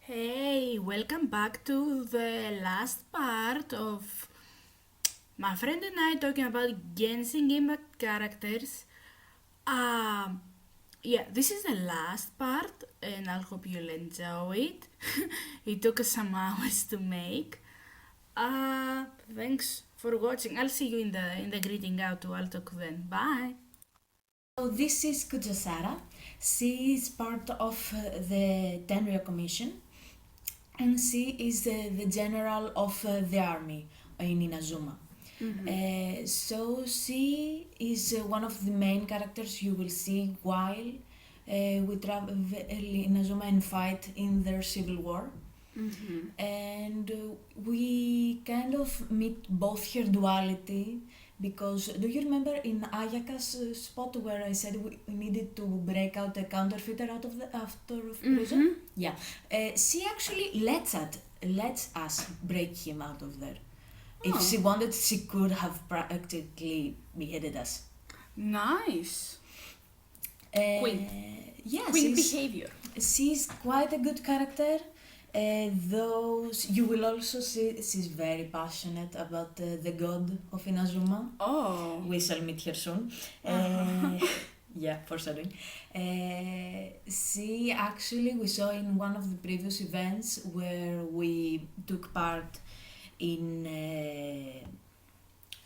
Hey, welcome back to the last part of my friend and I talking about Genshin Impact characters. Um, yeah, this is the last part, and I hope you'll enjoy it. It took us some hours to make. Thanks for watching. I'll see you in the greeting out to I'll talk then. Bye. So this is Kujasara. She is part of the Tenryo Commission, and she is the general of the army in Inazuma. So she is one of the main characters you will see while we travel in Inazuma and fight in their civil war. And we kind of meet both her duality because do you remember in Ayaka's spot where I said we needed to break out a counterfeiter out of the after of prison? Yeah, she actually lets us break him out of there. If she wanted, she could have practically beheaded us. Nice. Queen. Yeah, Queen behavior. She's quite a good character. Though you will also see she's very passionate about the god of Inazuma. Oh. We shall meet her soon. Yeah, for certain. She actually, we saw in one of the previous events where we took part in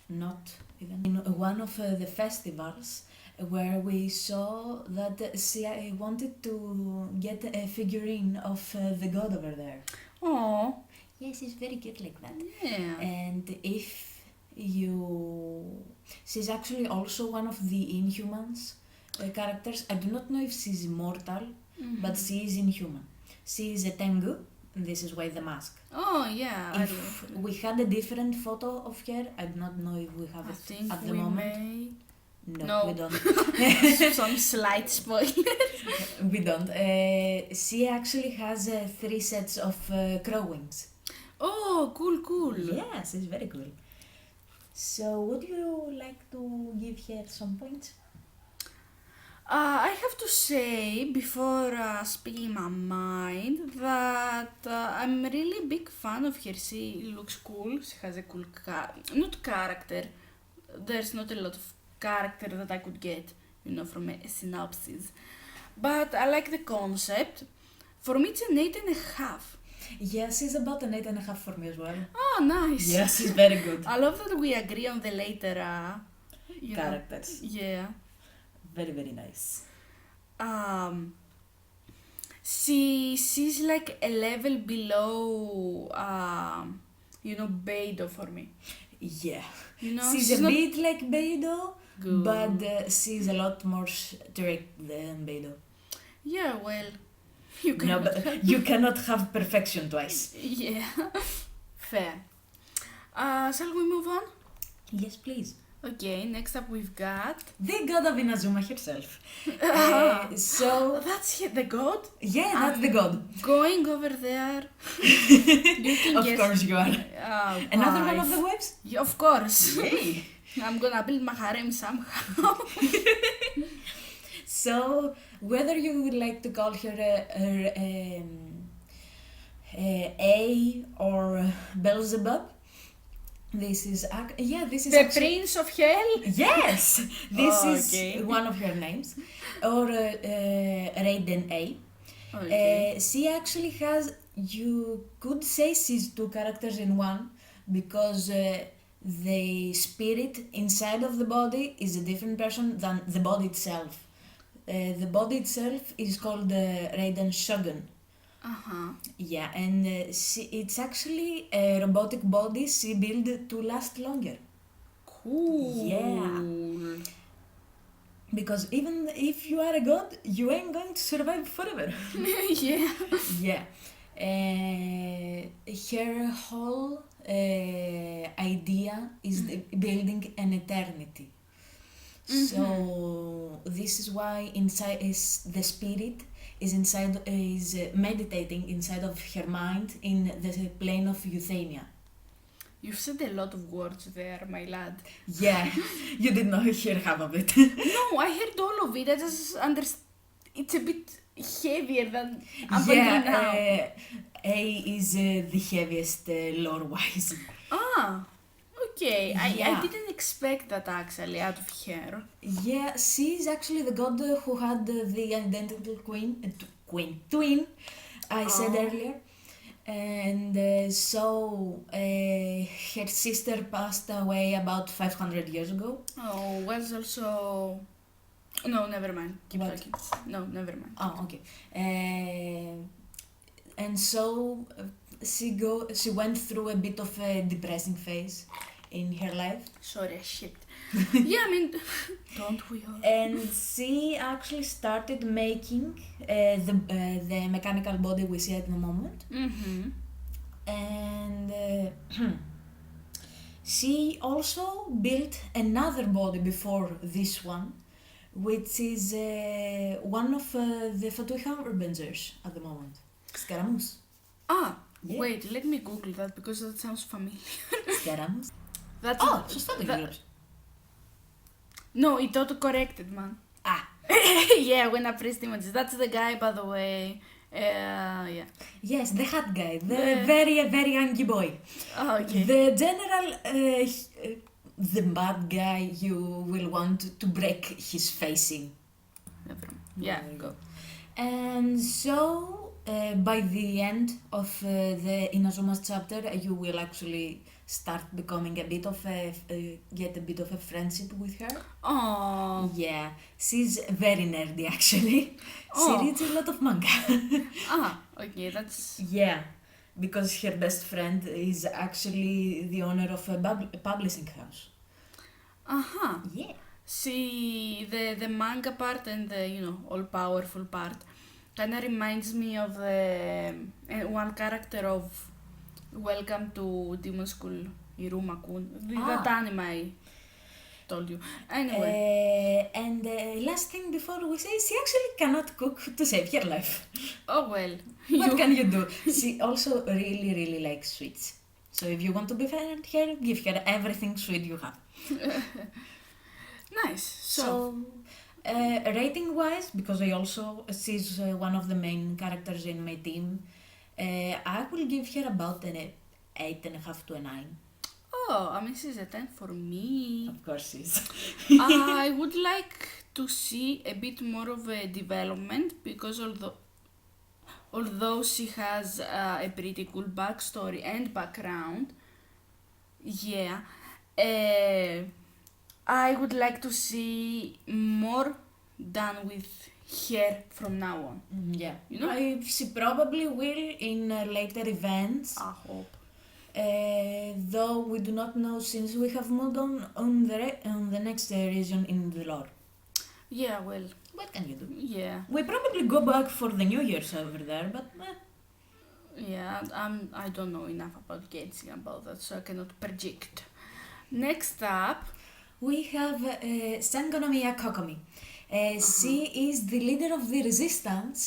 not even in one of the festivals where we saw that she wanted to get a figurine of the god over there. Oh. Yes, she's very cute like that. Yeah. And if you... She's actually also one of the Inhumans characters. I do not know if she's immortal, but she is inhuman. She is a Tengu, and this is why the mask. Oh, yeah. If we had a different photo of her, I do not know if we have it at the moment. May. No, we don't. Some slight spoiler. We don't. She actually has 3 sets of crow wings. Oh, cool. Yes, it's very cool. So, would you like to give her some points? I have to say, before speaking my mind, that I'm really big fan of her. She looks cool. She has a cool not character. There's not a lot of character that I could get, from a synopsis. But I like the concept. For me, it's an 8.5. Yes, she's about an 8.5 for me as well. Oh, nice. Yes, she's very good. I love that we agree on the later characters. Yeah. Very, very nice. She's like a level below, Beidou for me. Yeah. She's a bit like Beidou, but she's a lot more strict than Beidou. Yeah, well, you cannot have perfection twice. Yeah, fair. Shall we move on? Yes, please. Okay, next up we've got... the god of Inazuma herself. So... That's the god? Yeah, that's the god. Going over there. Of course you are. Another one of the webs? Yeah, of course. Yay! I'm gonna build my harem somehow. So, whether you would like to call her A or Beelzebub, this is the actually, Prince of Hell? Yes! This Okay. is one of her names. Or Raiden A. Okay. She actually has, you could say she's 2 characters in one, because the spirit inside of the body is a different person than the body itself. The body itself is called Raiden Shogun. Uh-huh. Yeah, and it's actually a robotic body she built to last longer. Cool. Yeah. Because even if you are a god, you ain't going to survive forever. Yeah. Yeah. Her whole idea is building an eternity. So this is why inside is the spirit is meditating inside of her mind in the plane of euthania. You've said a lot of words there, my lad. Yeah, you did not hear half of it. No, I heard all of it. I just understand. It's a bit heavier than I'm thinking now. A is the heaviest lore-wise. Ah, okay. I Yeah. didn't expect that actually out of her. Yeah, she is actually the god who had the identical twin I said Oh. earlier. And her sister passed away about 500 years ago. Oh, was also. No, never mind. Keep What? talking. No, never mind. Oh, okay. And so she went through a bit of a depressing phase in her life. Sorry, shit. Yeah, I mean, don't we all? And she actually started making the mechanical body we see at the moment. Mm-hmm. And she also built another body before this one, which is one of the Fatui Harbingers at the moment. Scaramouche. Ah, Yeah. wait, let me Google that because that sounds familiar. Scaramouche. That's Σωστά το that- γύρω. No, it auto-corrected, man. Ah, Yeah, when I pressed images. That's the guy, by the way. Yeah. yes, the hat guy, the Yeah. very angry boy. Oh, okay. The general, the bad guy you will want to break his face in. Never mind. Yeah, go. And so, by the end of the Inazuma's chapter, you will actually start becoming get a bit of a friendship with her. Oh. Yeah, she's very nerdy actually. She Oh. reads a lot of manga. Ah, okay, that's. Yeah, because her best friend is actually the owner of a publishing house. Uh-huh. Yeah. See, the manga part and the, all-powerful part kind of reminds me of the one character of Welcome to Demon School, Iruma-kun. That anime I told you. Anyway. And last thing before we say, she actually cannot cook to save her life. Oh well. What can you do? She also really likes sweets. So if you want to befriend her, give her everything sweet you have. Nice. So, rating wise, because she's one of the main characters in my team, I will give her about an 8.5 to a 9. oh, I mean, she's a 10 for me. Of course she's. I would like to see a bit more of a development because although she has a pretty cool backstory and background, yeah, I would like to see more done with her from now on. Yeah. You know? She probably will in later events. I hope. Though we do not know since we have moved on the next region in the lore. Yeah, well, What can you do? yeah. We probably go back for the New Year's over there, but Yeah, I don't know enough about Genshin about that, so I cannot predict. Next up, we have Sangonomiya Kokomi. She is the leader of the resistance,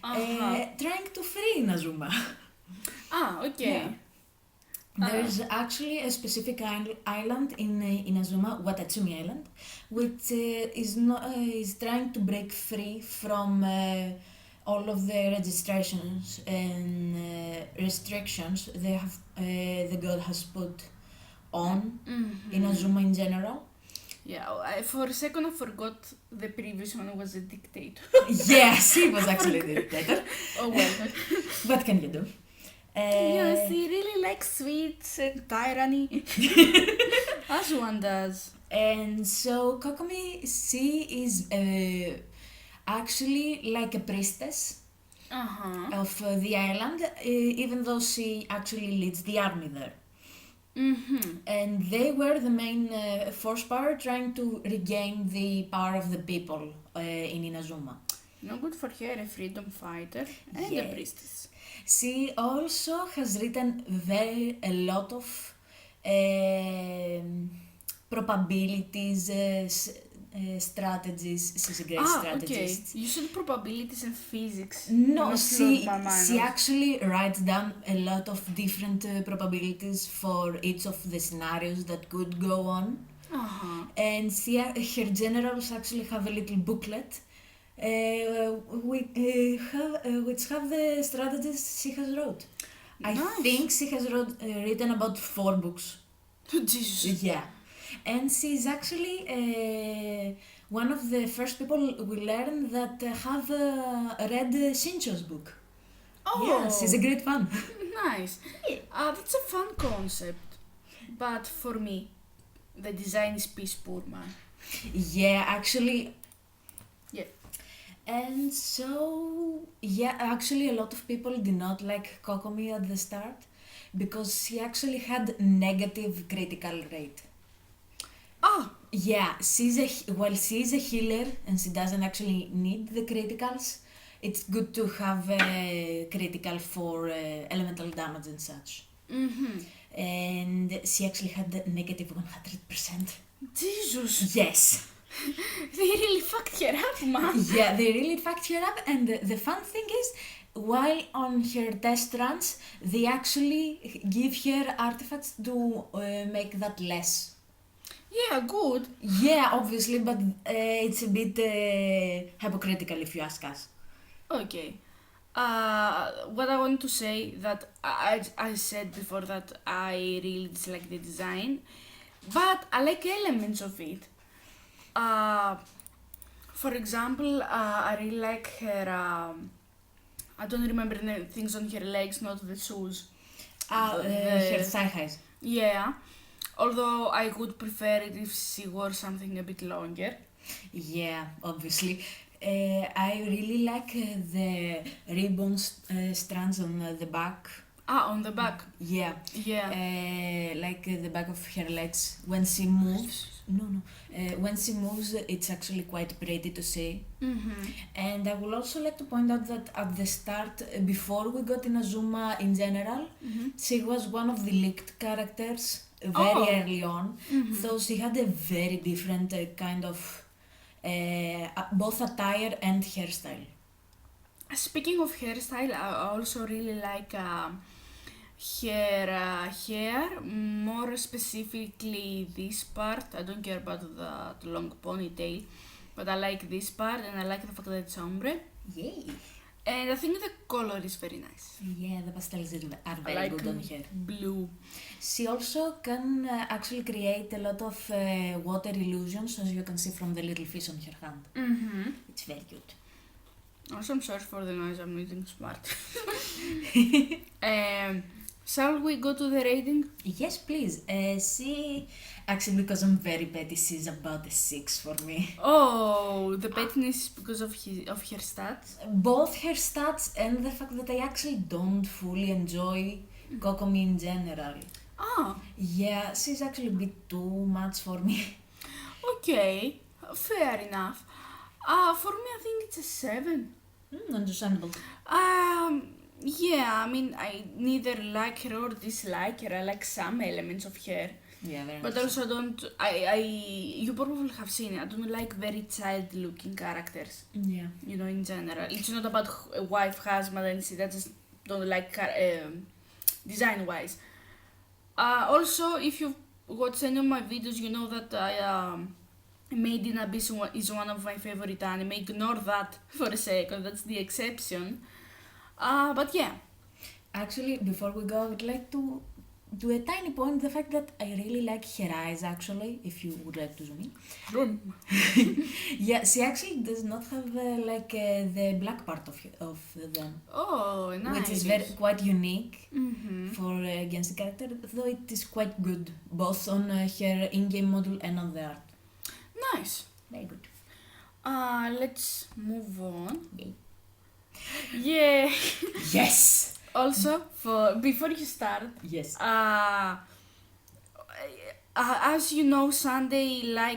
trying to free Inazuma. Okay. Yeah. There's actually a specific island in Inazuma, Watatsumi Island, which is trying to break free from all of the registrations and restrictions the god has put on Inazuma in general. Yeah, for a second I forgot the previous one was a dictator. Yes, he was actually the dictator. Oh well. What can you do? Yes, he really likes sweets and tyranny. As one does. And so Kokomi, she is actually like a priestess of the island, even though she actually leads the army there. And they were the main force power trying to regain the power of the people in Inazuma. No good for her, a freedom fighter and a priestess. She also has written a lot of probabilities, strategies. She's a great strategist. Okay. You said probabilities and physics. No, she She actually writes down a lot of different probabilities for each of the scenarios that could go on. And her generals actually have a little booklet which have the strategies she has wrote. I Nice. think she has written about 4 books. Jesus. Yeah, and she's actually one of the first people we learn that have read Shincho's book. Oh, Yeah, she's a great fan. nice. That's a fun concept. But for me, the design is piss poor, man. Yeah, actually. Yeah. And so, yeah, actually, a lot of people did not like Kokomi at the start because she actually had negative critical rate. Ah, Yeah, while she's a healer and she doesn't actually need the criticals, it's good to have a critical for elemental damage and such. mm-hmm. And she actually had the negative 100%. Jesus. Yes. They really fucked her up, man. Yeah, they really fucked her up, and the fun thing is, while on her test runs, they actually give her artifacts to make that less. Yeah, good. Yeah, obviously, but it's a bit hypocritical if you ask us. Okay. What I want to say that I said before that I really dislike the design, but I like elements of it. For example, I really like her. I don't remember the things on her legs, not the shoes. Her thigh highs. Yeah. Although I would prefer it if she wore something a bit longer. Yeah, obviously. I really like the ribbon strands on the back. On the back. Yeah. Yeah. Like the back of her legs when she moves. No. When she moves, it's actually quite pretty to see. Mm-hmm. And I would also like to point out that at the start, before we got Inazuma in general, Mm-hmm. she was one of the leaked characters very Oh. early on. Mm-hmm. So she had a very different kind of both attire and hairstyle. Speaking of hairstyle, I also really like her hair, more specifically this part. I don't care about the long ponytail, but I like this part and I like the fact that it's ombre. Yay! And I think the color is very nice. Yeah, the pastels are I very like good on her. blue. She also can actually create a lot of water illusions, as you can see from the little fish on her hand. Mm-hmm. It's very good. Also, I'm sorry for the noise, I'm eating smart. Shall we go to the rating? Yes, please. She actually, because I'm very petty, she's about a 6 for me. Oh, the pettiness because of her stats? Both her stats and the fact that I actually don't fully enjoy Kokomi in general. Ah, Yeah, she's actually a bit too much for me. okay, fair enough. For me, I think it's a 7. Understandable. Yeah, I mean, I neither like her or dislike her. I like some elements of her, Yeah, very but much. also don't. You probably have seen it. I don't like very child-looking characters. Yeah. You know, in general, it's not about a wife, husband, and I just don't like design-wise. Also, if you watch any of my videos, you know that Made in Abyss is one of my favorite anime. Ignore that for a second. That's the exception. But yeah. Actually, before we go, I would like to do a tiny point, the fact that I really like her eyes, actually, if you would like to zoom in. Yeah, she actually does not have the black part of them, Oh, nice. which is quite unique Mm-hmm. for a Genshin character, though it is quite good, both on her in-game model and on the art. Nice. Very good. Let's move on. Yay. Yeah. Yes! Also, before you start, Yes. as you know, Sunday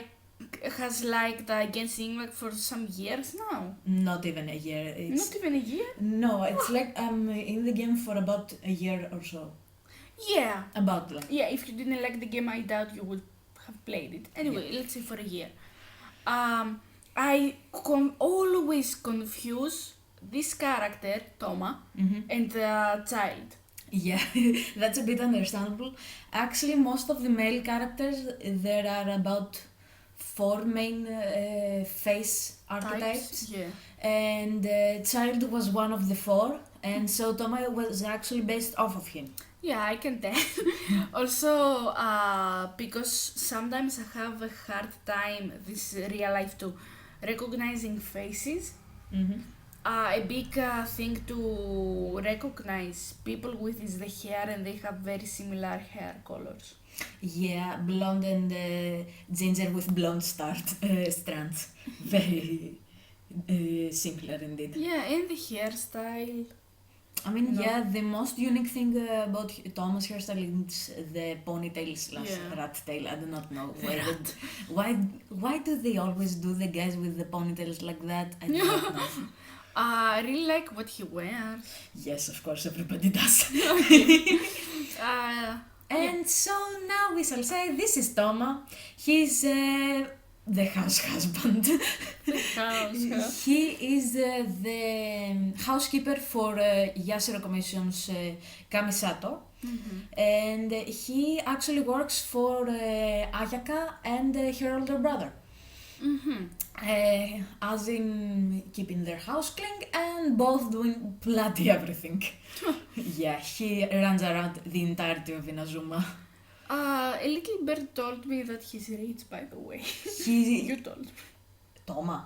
has liked Genshin like for some years now. Not even a year. It's, Not even a year. no, it's like I'm in the game for about a year or so. Yeah. About like. Yeah. If you didn't like the game, I doubt you would have played it. Anyway, let's say for a year. I always confuse this character, Toma, Mm-hmm. and the child. Yeah, that's a bit understandable. Actually, most of the male characters, there are about 4 main face archetypes. Yeah. and Child was one of the four, and so Toma was actually based off of him. Yeah, I can tell. Also, because sometimes I have a hard time this real life to recognizing faces. Mm-hmm. A big thing to recognize people with is the hair, and they have very similar hair colors. Yeah, blonde and ginger with blonde strands. Very similar indeed. Yeah, and the hairstyle. I mean, No. yeah, the most unique thing about Thomas' hairstyle is the ponytail slash Yeah. rat tail. I do not know why do they always do the guys with the ponytails like that? I do not know. I really like what he wears. Yes, of course, everybody does. And so now we shall say this is Toma. He's the house husband. The house. He is the housekeeper for Yashiro Commission's Kamisato. Mm-hmm. And he actually works for Ayaka and her older brother. Mm-hmm. As in keeping their house clean and both doing bloody everything. Yeah, he runs around the entirety of Inazuma. A little bird told me that he's rich, by the way. You told me. Toma?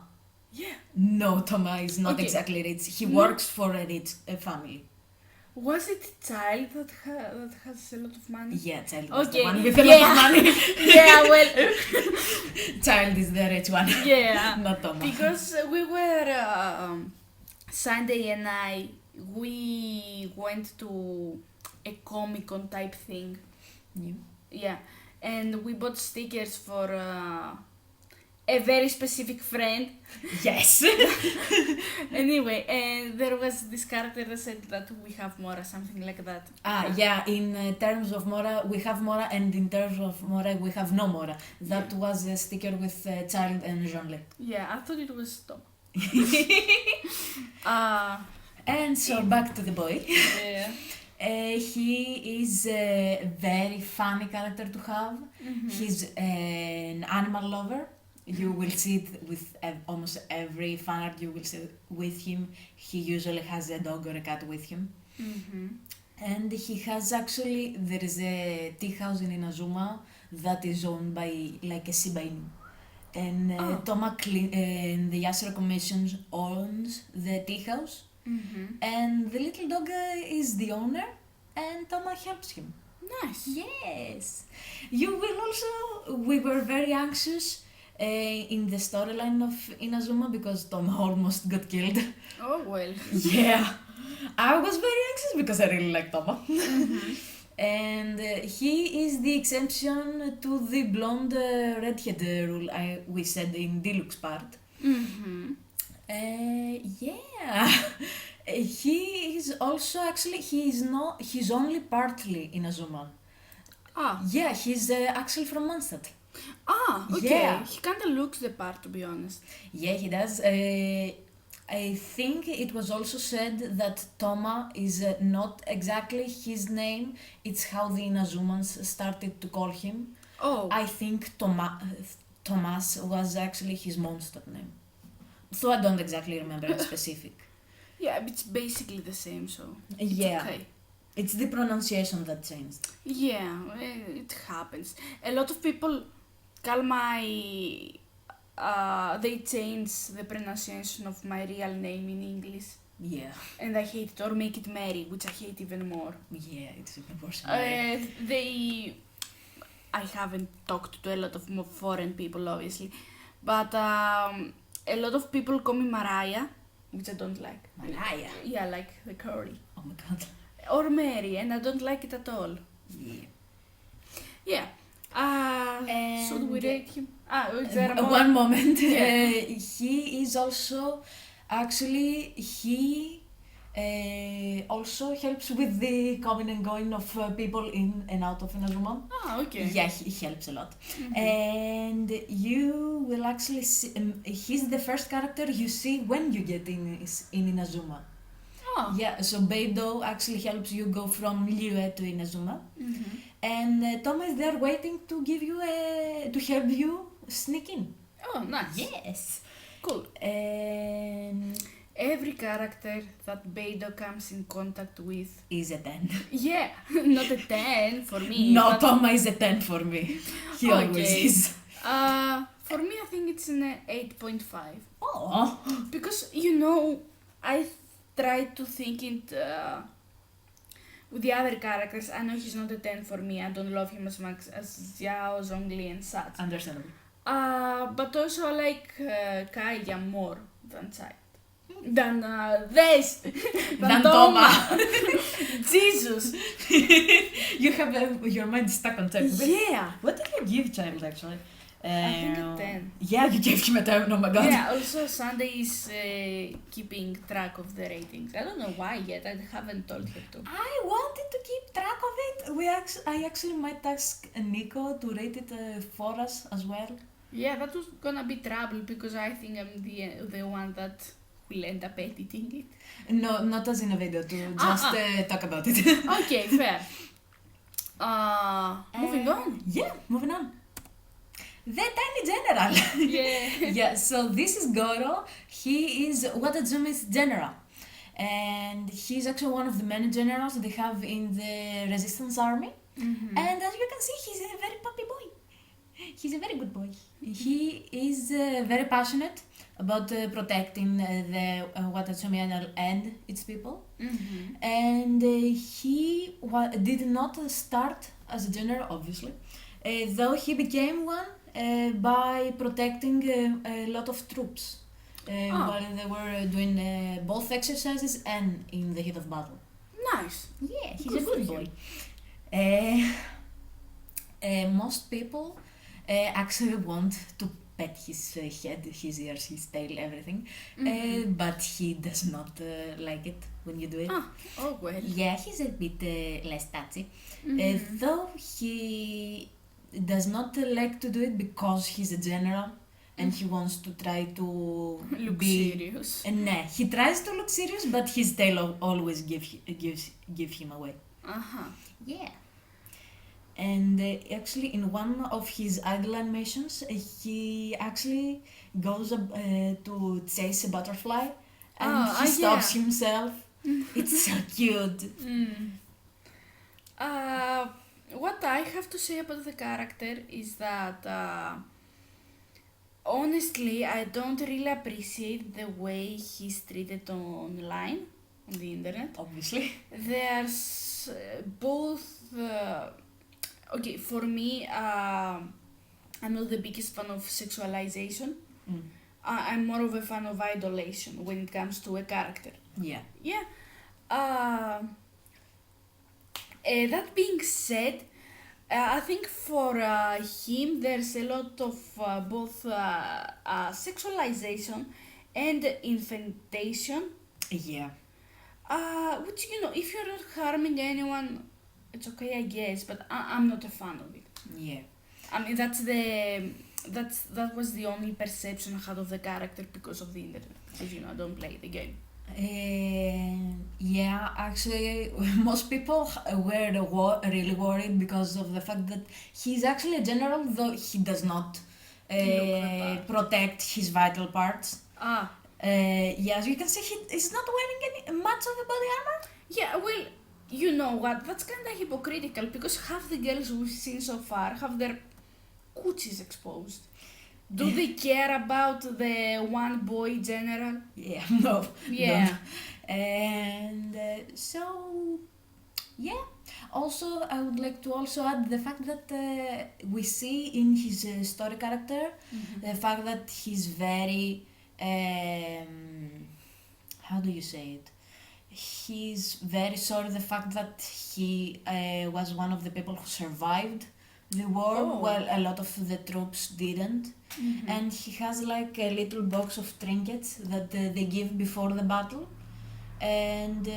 Yeah. No, Toma is not Okay. exactly rich. He No. works for a rich family. Was it Child that has a lot of money? Yeah, Child was Okay. the one with a lot of money. Yeah, well, Child is the rich one. yeah. Not Toma. Because we were, Sunday and we went to a Comic-Con type thing. Yeah. Yeah. And we bought stickers for a very specific friend. Yes. Anyway, and there was this character that said that we have Mora, something like that. Yeah, in terms of Mora, we have Mora, and in terms of Mora, we have no Mora. That was a sticker with Child and Jean-Le. Yeah, I thought it was Tom. And so back to the boy. Yeah. He is a very funny character to have. Mm-hmm. He's an animal lover. You will see it with almost every fan art you will see with him. He usually has a dog or a cat with him. Mm-hmm. And he has actually, there is a tea house in Inazuma that is owned by like a Shiba Inu. And Toma and the Yashiro Commission owns the tea house. Mm-hmm. And the little dog is the owner, and Toma helps him. Nice. Yes. You will also. We were very anxious in the storyline of Inazuma because Toma almost got killed. Oh, well. Yeah. I was very anxious because I really like Toma. Mm-hmm. And he is the exception to the blonde redhead rule we said in Deluxe part. Mm-hmm. Yeah. He is also actually he's only partly Inazuma. Yeah, he's actually from Mondstadt. Okay. Yeah. He kind of looks the part, to be honest. Yeah, he does. I think it was also said that Toma is not exactly his name, it's how the Inazumans started to call him. Oh. I think Thomas was actually his Mondstadt name. So I don't exactly remember the specific. Yeah, it's basically the same, so it's Yeah. okay. It's the pronunciation that changed. Yeah, it happens. A lot of people call they change the pronunciation of my real name in English. Yeah. And I hate it, or make it Mary, which I hate even more. Yeah, it's even worse. I haven't talked to a lot of foreign people, obviously, but a lot of people call me Mariah, which I don't like. Mariah? Yeah, like the curry. Oh my god. Or Mary, and I don't like it at all. Yeah. Yeah. Should we rate him? Is there more? One moment. Yeah. He is also, actually, he also helps with the coming and going of people in and out of Inazuma. Okay. Yeah, he helps a lot. Mm-hmm. And you will actually see, he's the first character you see when you get in Inazuma. Yeah, so Beidou actually helps you go from Liyue to Inazuma. Mm-hmm. And Toma is there waiting to give you to help you sneak in. Oh, nice. Yes. Cool. And Every character that Beidou comes in contact with. is a 10. Yeah, not a 10 for me. No, but- Toma is a 10 for me. He always Okay. is. For me, I think it's an 8.5. Oh. Because, I try to think it with the other characters. I know he's not a 10 for me. I don't love him as much as Xiao, Zhongli, and such. Understandable. But also I like Kaya more than Chai. Than this. Than Toma. Jesus. You have your mind stuck on 10. Yeah. What did you give Child actually? I think a 10. Yeah, you gave him a 10. Oh my god. Yeah, also Sunday is keeping track of the ratings. I don't know why yet. I haven't told her to. I wanted to keep track of it. I actually might ask Nico to rate it for us as well. Yeah, that was gonna be trouble because I think I'm the one that will end up editing it. No, not as in a video, to just talk about it. Okay, fair. Moving on. Yeah, moving on. The Tiny General. Yeah. Yeah, so this is Goro. He is Watazumi's general. And he's actually one of the many generals they have in the resistance army. Mm-hmm. And as you can see, he's a very puppy boy. He's a very good boy. He is very passionate about protecting the Watatsumi Island and its people. Mm-hmm. And he did not start as a general, obviously, though he became one by protecting a lot of troops while they were doing both exercises and in the heat of battle. Nice. Yeah, he's Good a good for boy. Most people actually want to pet his head, his ears, his tail, everything, but he does not like it when you do it. Oh well. Yeah, he's a bit less touchy. Though he does not like to do it because he's a general and he wants to try to Look be serious. Nah, he tries to look serious, but his tail always gives him away. Uh-huh. Yeah. And actually, in one of his island missions, he actually goes to chase a butterfly, and he stops himself. It's so cute. What I have to say about the character is that honestly, I don't really appreciate the way he's treated online, on the internet. Obviously. There's both. Okay, for me, I'm not the biggest fan of sexualization. I'm more of a fan of idolation when it comes to a character. Yeah. Yeah. That being said, I think for him there's a lot of both sexualization and infantation. Yeah. Which, if you're not harming anyone, it's okay, I guess, but I'm not a fan of it. Yeah. I mean, that was the only perception I had of the character because of the internet. Because, I don't play the game. Yeah, actually, most people were really worried because of the fact that he's actually a general, though he does not protect his vital parts. Yeah, as you can see, he's not wearing much of a body armor. Yeah, well, you know what? That's kind of hypocritical because half the girls we've seen so far have their coochies exposed. Do they care about the one boy general? Yeah, no. Yeah. Don't. And so, yeah. Also, I would like to also add the fact that we see in his story character the fact that he's very, how do you say it? He's very sorry the fact that he was one of the people who survived the war while a lot of the troops didn't. And he has like a little box of trinkets that they give before the battle, and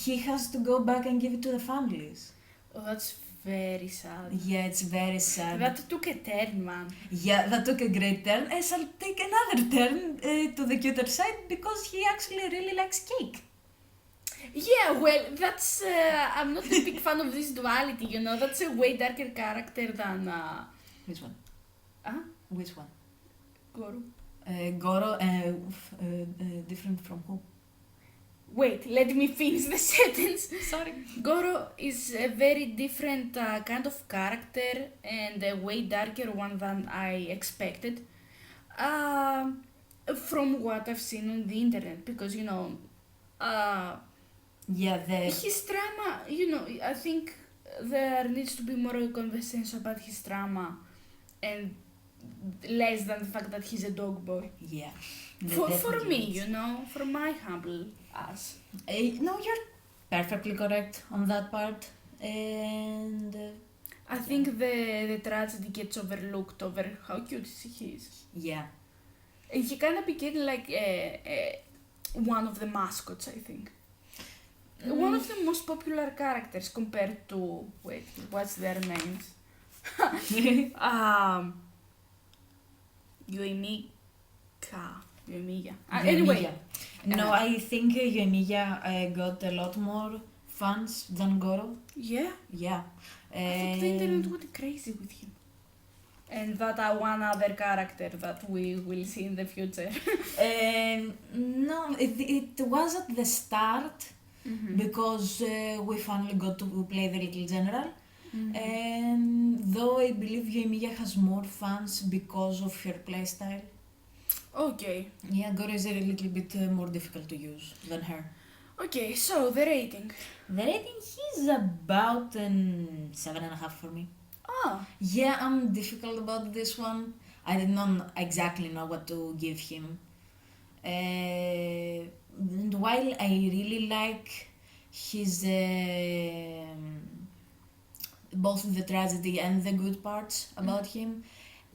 he has to go back and give it to the families. Oh, that's very sad. Yeah, it's very sad. That took a turn, man. Yeah, that took a great turn. I shall take another turn to the cuter side because he actually really likes cake. Yeah, well, that's... I'm not a big fan of this duality, That's a way darker character than... Which one? Huh? Which one? Goro. Goro, different from who? Wait, let me finish the sentence. Sorry. Goro is a very different kind of character and a way darker one than I expected. Um, from what I've seen on the internet, because uh, Yeah, his drama, I think there needs to be more conversation about his drama and less than the fact that he's a dog boy. yeah. For me, for my humble ass. No, you're perfectly correct on that part. And I think the tragedy gets overlooked over how cute he is. yeah, And he kind of became like one of the mascots, I think. One of the most popular characters compared to, wait, what's their names? Yoimiya. Anyway. No, I think Yoimiya got a lot more fans than Goro. Yeah. Yeah. I think the internet went crazy with him. And that one other character that we will see in the future. No, it was at the start because we finally got to play the Little General. Though I believe Yoimiya has more fans because of her playstyle. Okay. Yeah, Goro is a little bit more difficult to use than her. Okay, so the rating. The rating is about 7.5 for me. Ah. Yeah, I'm difficult about this one. I did not exactly know what to give him. And while I really like his both the tragedy and the good parts about him,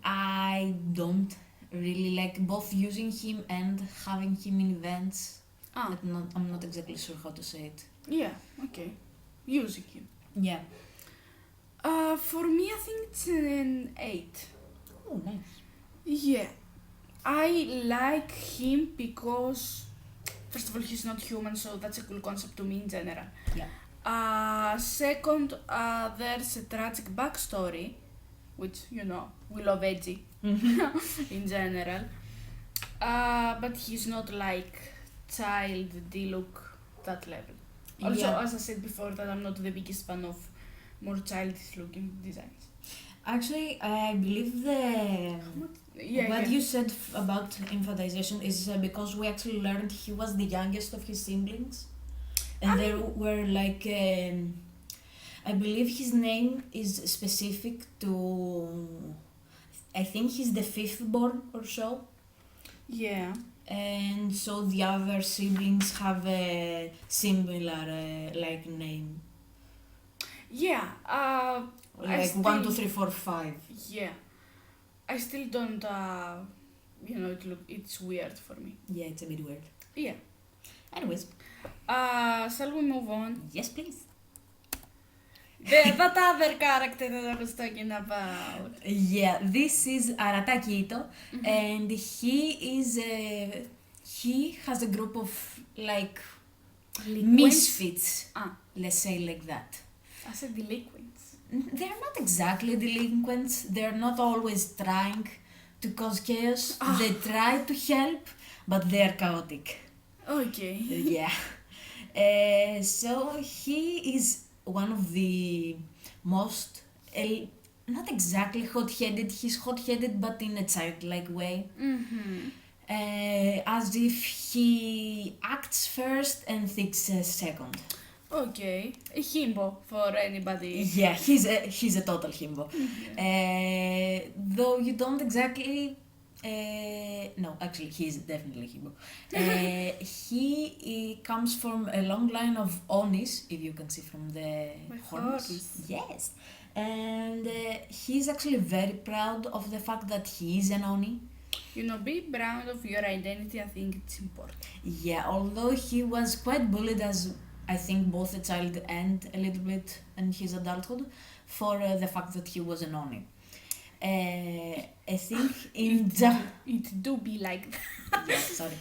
I don't really like both using him and having him in events. I'm not exactly sure how to say it. Yeah, okay. Using him. Yeah. For me, I think it's an 8. Oh, nice. Yeah. I like him because, first of all, he's not human, so that's a cool concept to me in general. Yeah. Second, there's a tragic backstory, which, we love edgy in general. But he's not like child D-look that level. Also, as I said before, that I'm not the biggest fan of more childish looking designs. Actually, I believe what you said about infantilization is because we actually learned he was the youngest of his siblings. And there were like, I believe his name is specific to, I think he's the 5th born or so. Yeah. And so the other siblings have a similar name. Yeah. Like 1, 2, 3, 4, 5. Yeah. I still don't. It's weird for me. Yeah, it's a bit weird. Yeah. Anyways. Shall we move on? Yes, please. That other character that I was talking about. Yeah, this is Arataki Ito, and he has a group of like misfits. Let's say like that. I said delinquents. They're not exactly delinquents. They're not always trying to cause chaos. They try to help, but they're chaotic. Okay. Yeah. So he is one of the most, not exactly hot-headed. He's hot-headed, but in a childlike way. As if he acts first and thinks second. Okay, a himbo for anybody. Yeah, he's a total himbo. Though you don't exactly. No, actually, he's definitely himbo. He comes from a long line of Onis, if you can see from the horns. Yes, and he's actually very proud of the fact that he is an Oni. Be proud of your identity. I think it's important. Yeah, although he was quite bullied as I think both a child and a little bit in his adulthood for the fact that he was an Oni. I think in it do be like that. Yeah, sorry.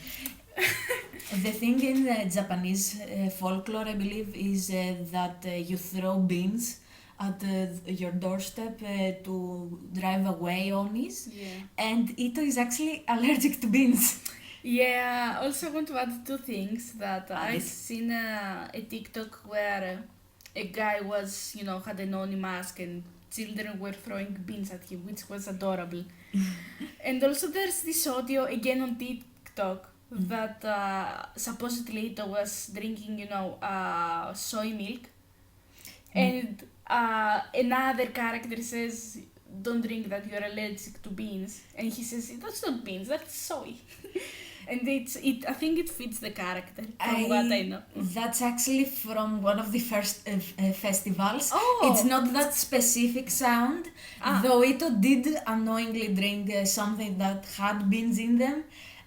The thing in Japanese folklore, I believe, is that you throw beans at your doorstep to drive away Onis. Yeah. And Ito is actually allergic to beans. Yeah, also want to add two things that Add I it. seen a TikTok where a guy was, had an Oni mask and children were throwing beans at him, which was adorable. And also there's this audio again on TikTok that supposedly Ito was drinking, soy milk. And another character says, "Don't drink that. You're allergic to beans." And he says, "That's not beans. That's soy." And I think it fits the character from what I know. That's actually from one of the first festivals. Oh. It's not that specific sound, though Ito did unknowingly drink something that had beans in them.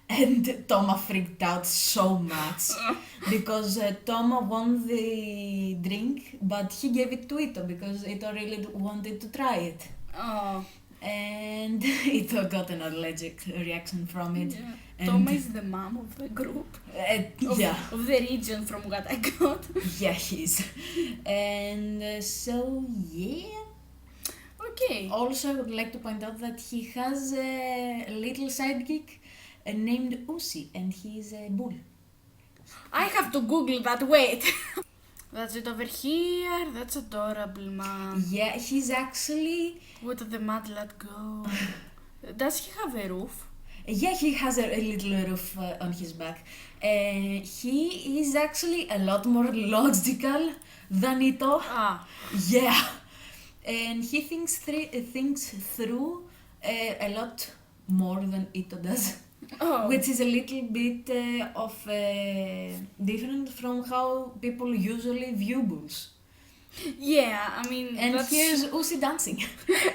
And Toma freaked out so much because Toma won the drink, but he gave it to Ito because Ito really wanted to try it. Oh. And Ito got an allergic reaction from it. Yeah. And Toma is the mom of the group. Of the region, from what I got. Yeah, he is. And so, yeah. Okay. Also, I would like to point out that he has a little sidekick named Usi, and he's a bull. I have to Google that. Wait. That's it over here. That's adorable, man. Yeah, he's actually... Where did the mudlat go? Does he have a roof? Yeah, he has a little roof on his back. He is actually a lot more logical than Ito. Yeah. And he thinks through a lot more than Ito does. Oh. Which is a little bit different from how people usually view bulls. Yeah, I mean, and that's... here's Usi dancing.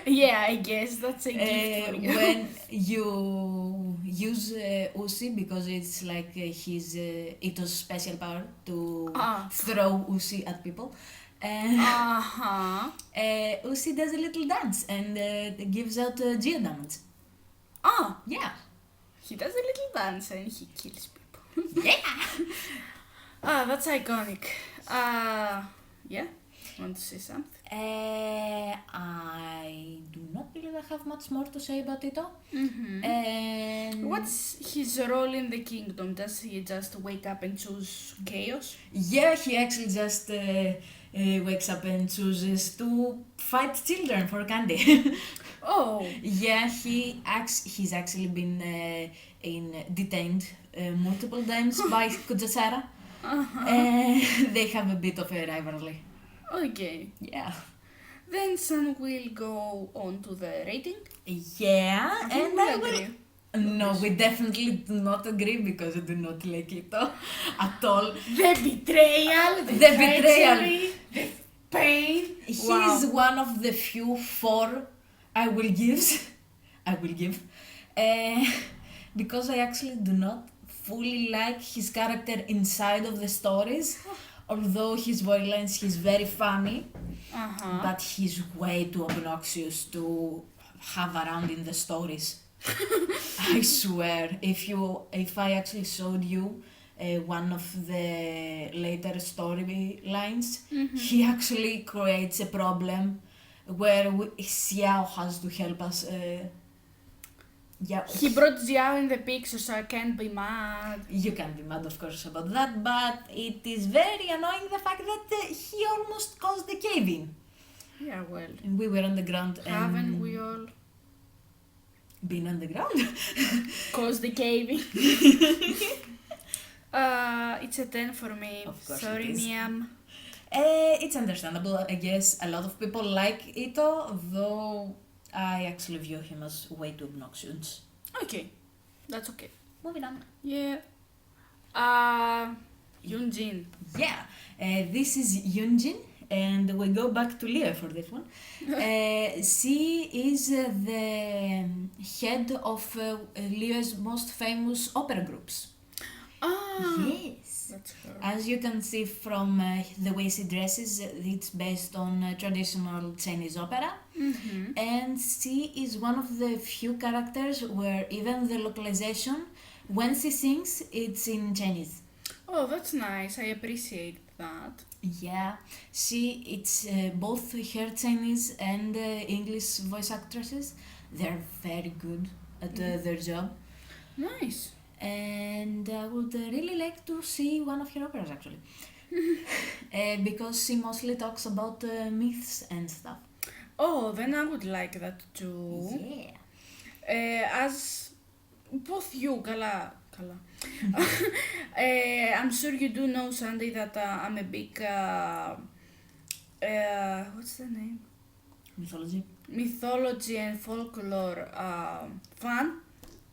Yeah, I guess that's a gift for you. When you use Usi, because it's like his Ito's special power to throw Usi at people. Usi does a little dance and gives out geo damage. Yeah. He does a little dance and he kills people. Yeah! That's iconic. Yeah? Want to say something? I do not really have much more to say about Ito. Mm-hmm. And what's his role in the kingdom? Does he just wake up and choose chaos? Yeah, he actually just wakes up and chooses to fight children for candy. Oh. Yeah, he's actually been detained multiple times by Kujasara. They have a bit of a rivalry. Okay. Yeah. Then Sun will go on to the rating. Yeah, and I will... agree. No, we definitely do not agree because I do not like Ito at all. The betrayal, the betrayal, treachery, the pain. He's one of the few 4 I will give, because I actually do not fully like his character inside of the stories. Although his voice he's very funny, but he's way too obnoxious to have around in the stories. I swear, if I actually showed you one of the later storylines, he actually creates a problem where Xiao has to help us. Yeah. He brought Xiao in the picture, so I can't be mad. You can't be mad, of course, about that, but it is very annoying the fact that he almost caused the cave-in. Yeah, well. And we were on the ground. Haven't we all? Been on the ground? Caused the cave-in. It's a 10 for me. Of course. Sorry, Niam. It's understandable. I guess a lot of people like Ito, though I actually view him as way too obnoxious. Okay, that's okay. Moving on. Yeah. Yunjin. Yeah, this is Yunjin, and we go back to Leo for this one. She is the head of Leo's most famous opera groups. Yes. That's her. As you can see from the way she dresses, it's based on traditional Chinese opera. And she is one of the few characters where even the localization, when she sings, it's in Chinese. Oh, that's nice. I appreciate that. Yeah, it's both her Chinese and English voice actresses. They're very good at their job. Nice. And I would really like to see one of her operas actually. Because she mostly talks about myths and stuff. Oh, then I would like that too. Yeah. As both you, καλά. I'm sure you do know, Sandy, that I'm a big, what's the name? Mythology and folklore fan.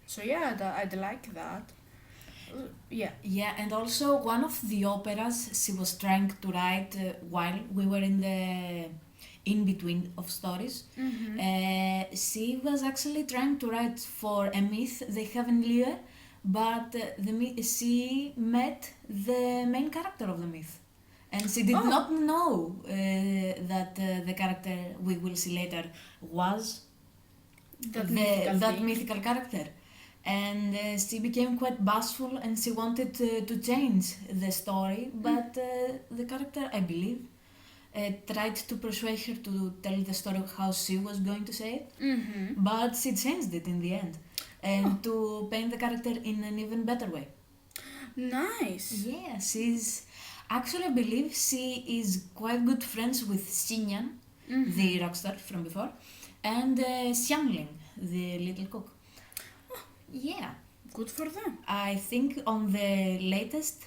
So yeah, I'd like that. Yeah. Yeah, and also one of the operas she was trying to write while we were in the in between of stories. She was actually trying to write for a myth they have in Lear, but she met the main character of the myth. And she did not know that the character we will see later was that mythical character. And she became quite bashful and she wanted to change the story, but the character, I believe, tried to persuade her to tell the story of how she was going to say it, but she changed it in the end and to paint the character in an even better way. Nice. Yeah, she's actually, I believe she is quite good friends with Xinyan, the rockstar from before, and Xiangling, the little cook. Yeah. Good for them. I think on the latest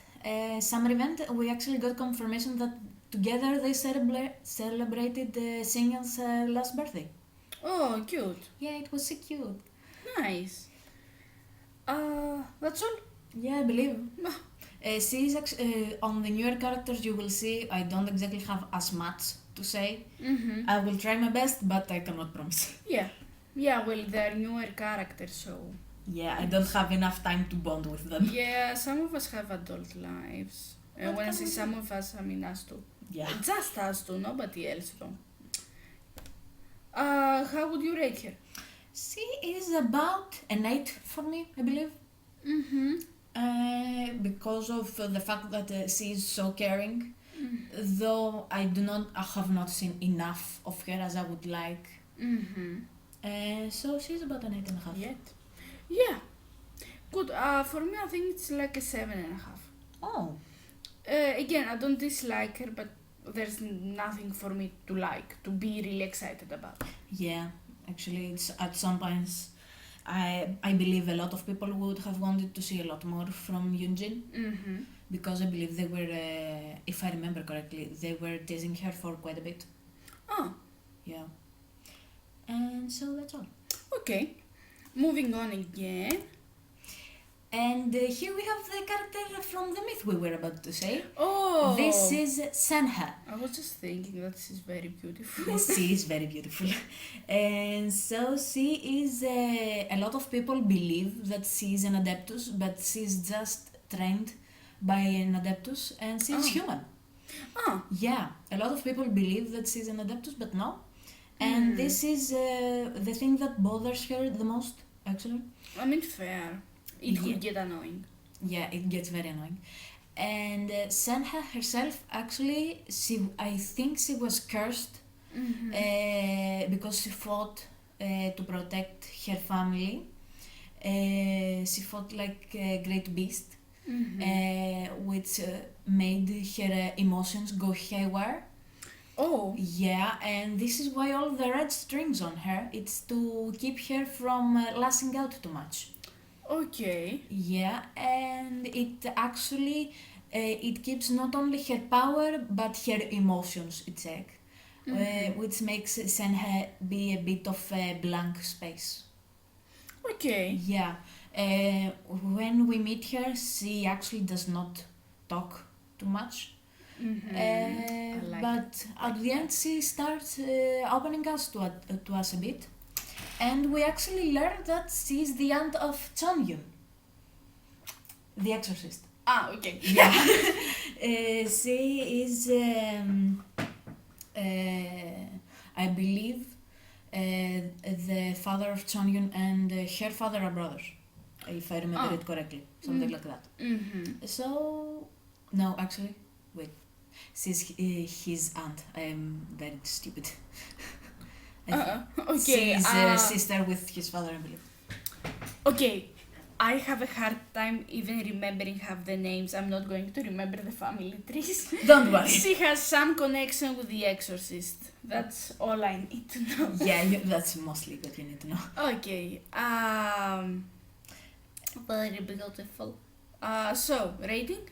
summer event, we actually got confirmation that together they celebrated Xinyan's last birthday. Oh, cute. Yeah, it was so cute. Nice. That's all? Yeah, I believe. She's on the newer characters you will see, I don't exactly have as much to say. I will try my best, but I cannot promise. Yeah. Yeah, well, they're newer characters, so... Yeah, I don't have enough time to bond with them. Yeah, some of us have adult lives. When I say some of us, I mean us too. Yeah. Just us too, nobody else though. How would you rate her? She is about an 8 for me, I believe. Because of the fact that she is so caring, though I have not seen enough of her as I would like. So she's about an 8.5. Yet. Yeah. Good. For me, I think it's like a 7.5. Oh. Again, I don't dislike her, but there's nothing for me to like, to be really excited about. Yeah, actually, it's at some points, I believe a lot of people would have wanted to see a lot more from Yunjin. Because I believe they were, if I remember correctly, they were teasing her for quite a bit. Oh. Yeah. And so that's all. Okay. Moving on again. And here we have the character from the myth we were about to say. Oh! This is Senha. I was just thinking that she's very beautiful. She is very beautiful. And so she is, a lot of people believe that she is an Adeptus, but she's just trained by an Adeptus and she's human. Oh. Yeah, a lot of people believe that she's an Adeptus, but no. And this is the thing that bothers her the most, actually. I mean, fair. It could get annoying. Yeah, it gets very annoying. And Senha herself, actually, I think she was cursed because she fought to protect her family. She fought like a great beast, which made her emotions go haywire. Oh. Yeah, and this is why all the red strings on her, it's to keep her from lashing out too much. Okay. Yeah, and it actually, it keeps not only her power, but her emotions in check, which makes Senha be a bit of a blank space. Okay. Yeah, when we meet her, she actually does not talk too much. But at the end she starts opening us to us a bit, and we actually learn that she is the aunt of Chonyun, the exorcist. Ah, okay. Yeah. She is, I believe, the father of Chonyun and her father are brothers, if I remember it correctly, something like that. So, no, actually, wait. She's his aunt. I am very stupid. Okay. She's a sister with his father, I believe. Okay. I have a hard time even remembering half the names. I'm not going to remember the family trees. Don't worry. She has some connection with the Exorcist. That's all I need to know. Yeah, that's mostly what you need to know. Okay. Very beautiful. So rating?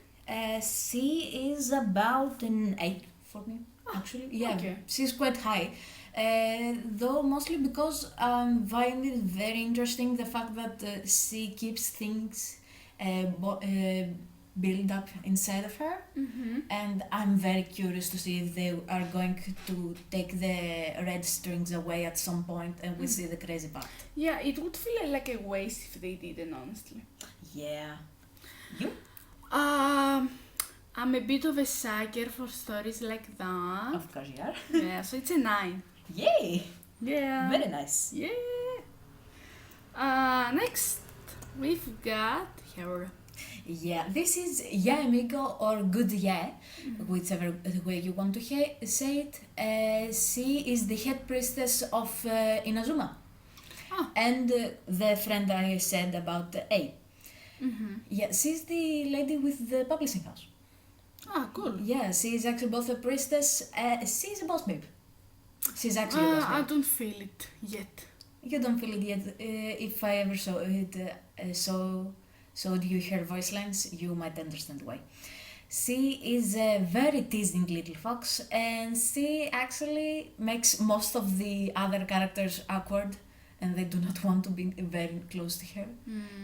She is about an 8 for me, actually. Yeah, okay. she's quite high. Though mostly because I find it very interesting the fact that she keeps things build up inside of her, and I'm very curious to see if they are going to take the red strings away at some point and we see the crazy part. Yeah, it would feel like a waste if they didn't, honestly. Yeah. You? I'm a bit of a sucker for stories like that. Of course you are. Yeah, so it's a 9. Yay! Yeah. Very nice. Yeah. Next, we've got her. Yeah, this is Yaemiko or Good Yae, whichever way you want to say it. She is the head priestess of Inazuma. Ah. And the friend I said about A. Yeah, she's the lady with the publishing house. Ah, cool. Yeah, she's actually both a priestess, she's a boss babe. She's actually a boss babe. I don't feel it yet. You don't feel it yet. If I ever saw it, showed you her voice lines, you might understand why. She is a very teasing little fox, and she actually makes most of the other characters awkward, and they do not want to be very close to her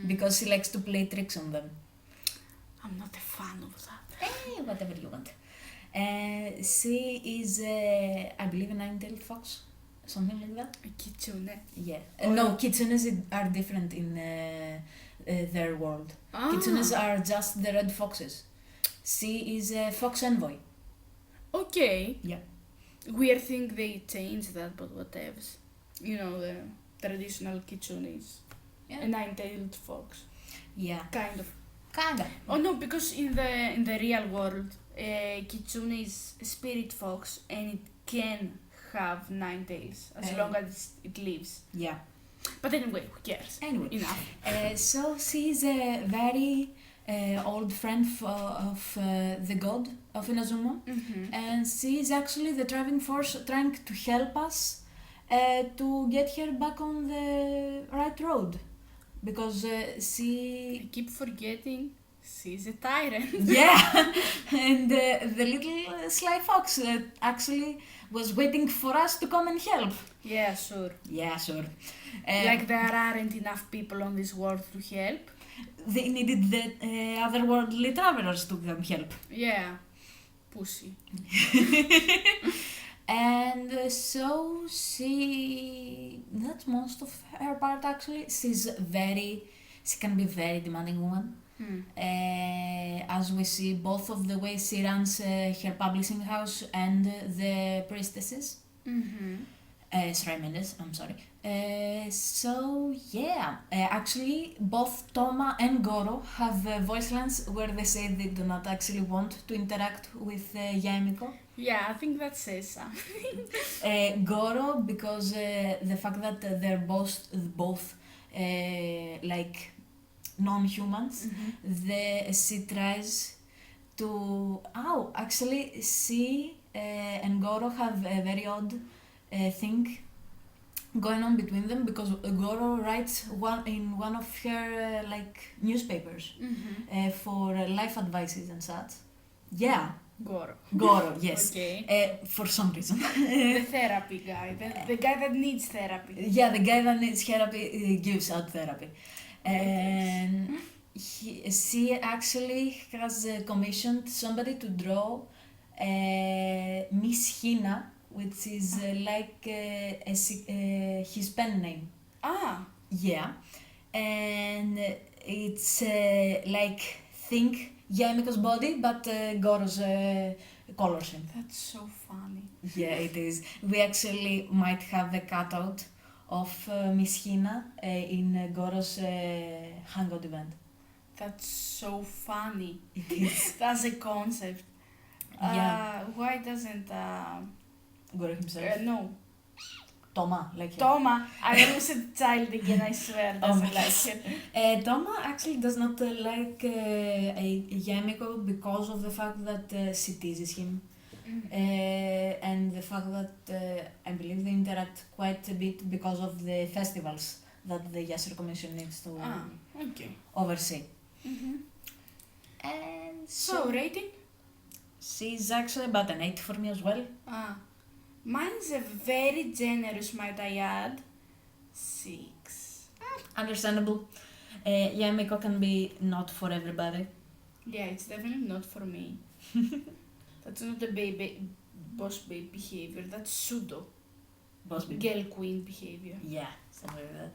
because she likes to play tricks on them. I'm not a fan of that. Whatever you want. She is, I believe, a nine-tailed fox, something like that. A kitsune. Yeah. No, kitsunes are different in their world. Kitsunes are just the red foxes. She is a fox envoy. Okay. Yeah. Weird thing they changed that, but whatever. You know, the traditional kitsune is a 9-tailed fox. Yeah. Kind of. Kinda. Oh no, because in the real world, kitsune is a spirit fox and it can have 9 tails as long as it lives. Yeah. But anyway, who cares? Anyway. Enough. So she's a very old friend of the god of Inazuma, and she is actually the driving force trying to help us to get her back on the right road. Because I keep forgetting she's a tyrant. Yeah, and the little sly fox actually was waiting for us to come and help. Yeah, sure. Yeah, sure. Like there aren't enough people on this world to help. They needed the otherworldly travelers to come help. Yeah, pussy. And so that's most of her part actually. She can be very demanding woman. As we see both of the ways she runs her publishing house and the priestesses. Shrine Mendes, I'm sorry. So yeah, actually both Toma and Goro have voice lines where they say they do not actually want to interact with Yaemiko. Yeah, I think that says something. Goro, because the fact that they're both like non-humans, she tries to... Oh, actually, she and Goro have a very odd thing going on between them, because Goro writes in one of her newspapers for life advices and such. Yeah. Goro, yes. Okay. For some reason. The therapy guy, the guy that needs therapy. Yeah, the guy that needs therapy gives out therapy. And she actually has commissioned somebody to draw Miss Hina, which is his pen name. Ah. Yeah. And it's think Yaemiko's body, but Goro's colors him. That's so funny. Yeah, it is. We actually might have a cutout of Miss Hina in Goro's hangout event. That's so funny. It is. That's a concept. Yeah. Why doesn't Goro himself. no, Toma, like him. Toma, I almost said child again, I swear, Oh doesn't my like it. Toma actually does not like Yamiko because of the fact that she teases him. And the fact that I believe they interact quite a bit because of the festivals that the Yasser Commission needs to Okay. oversee. Mm-hmm. And So, rating? she's actually about an 8 for me as well. Mine's a very generous, might I add. 6. Understandable. Yamiko can be not for everybody. Yeah, it's definitely not for me. That's not a boss babe behavior. That's pseudo Boss baby. girl queen behavior. Yeah, something like that.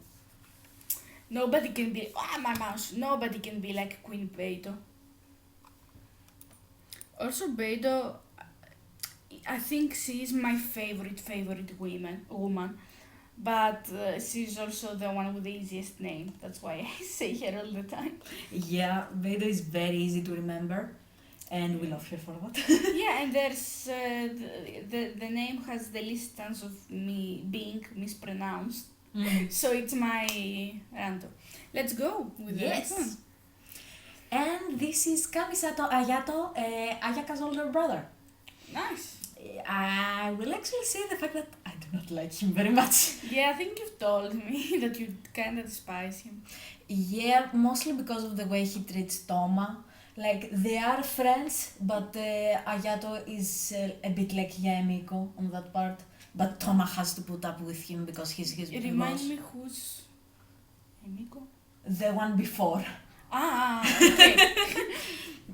Nobody can be my mouse. Nobody can be like Queen Beidou. Also, Beidou, I think she is my favorite woman. But she's also the one with the easiest name. That's why I say her all the time. Yeah, Veda is very easy to remember, and we love her for that. Yeah, and there's the name has the least chance of me being mispronounced. So it's my random. Let's go with the next one. And this is Kamisato Ayato, Ayaka's older brother. Nice. I will actually say the fact that I do not like him very much. Yeah, I think you've told me that you kind of despise him. Yeah, mostly because of the way he treats Toma. Like, they are friends, but Ayato is a bit like Yamiko on that part. But Toma has to put up with him because he's his It boss. reminds me who's... Emiko? The one before. Okay.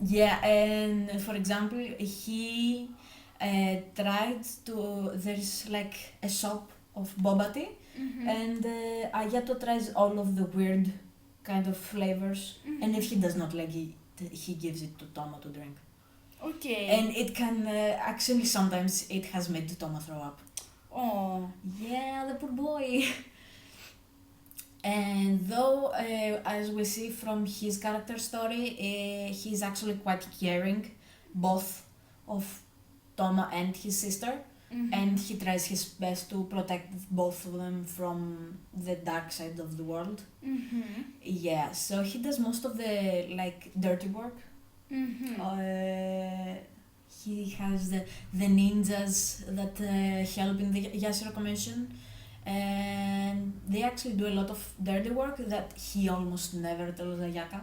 Yeah, and for example, he tried to... There's like a shop of boba tea, and Ayato tries all of the weird kind of flavors, and if he does not like it, he gives it to Toma to drink. Okay. And it can actually sometimes it has made Toma throw up. Oh. Yeah, the poor boy. And though, as we see from his character story, he's actually quite caring, both of Toma and his sister, and he tries his best to protect both of them from the dark side of the world. Yeah, so he does most of the like dirty work. He has the ninjas that help in the Yashiro Commission, and they actually do a lot of dirty work that he almost never tells Ayaka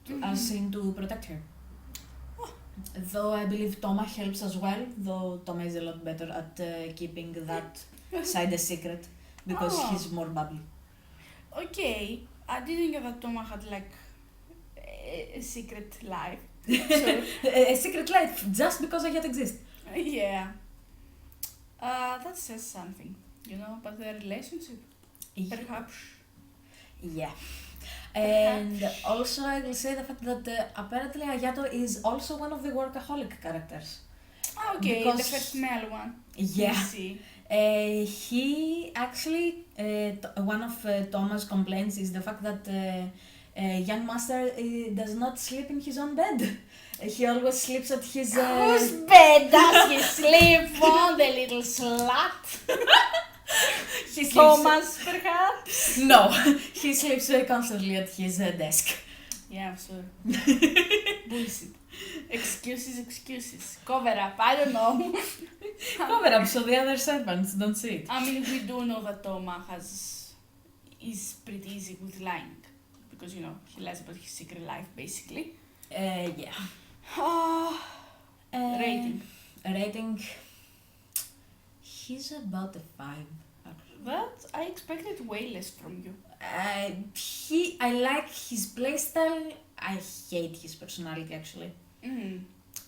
to ask him to protect her. Though I believe Toma helps as well, though Toma is a lot better at keeping that side a secret because he's more bubbly. Okay, I didn't know that Toma had like a secret life. So, A secret life just because Ayaka exists. yeah. That says something, about their relationship. Perhaps. Yeah. And also I will say the fact that apparently Ayato is also one of the workaholic characters. Okay, Because- the first male one. Yeah. You see. He actually, one of Thomas' complaints is the fact that young master does not sleep in his own bed. He always sleeps at his... Whose bed does he sleep on, the little slut? he sleeps... Thomas, perhaps? No, he sleeps constantly at his desk. Yeah, I'm sure. Bullshit. Excuses. Cover up, I don't know. Cover up so the other servants don't see it. I mean, we do know that Toma is pretty easy with lying. Because, he lies about his secret life, basically. Yeah. Rating. Rating. He's about a 5. That, I expected way less from you. I like his playstyle. I hate his personality actually.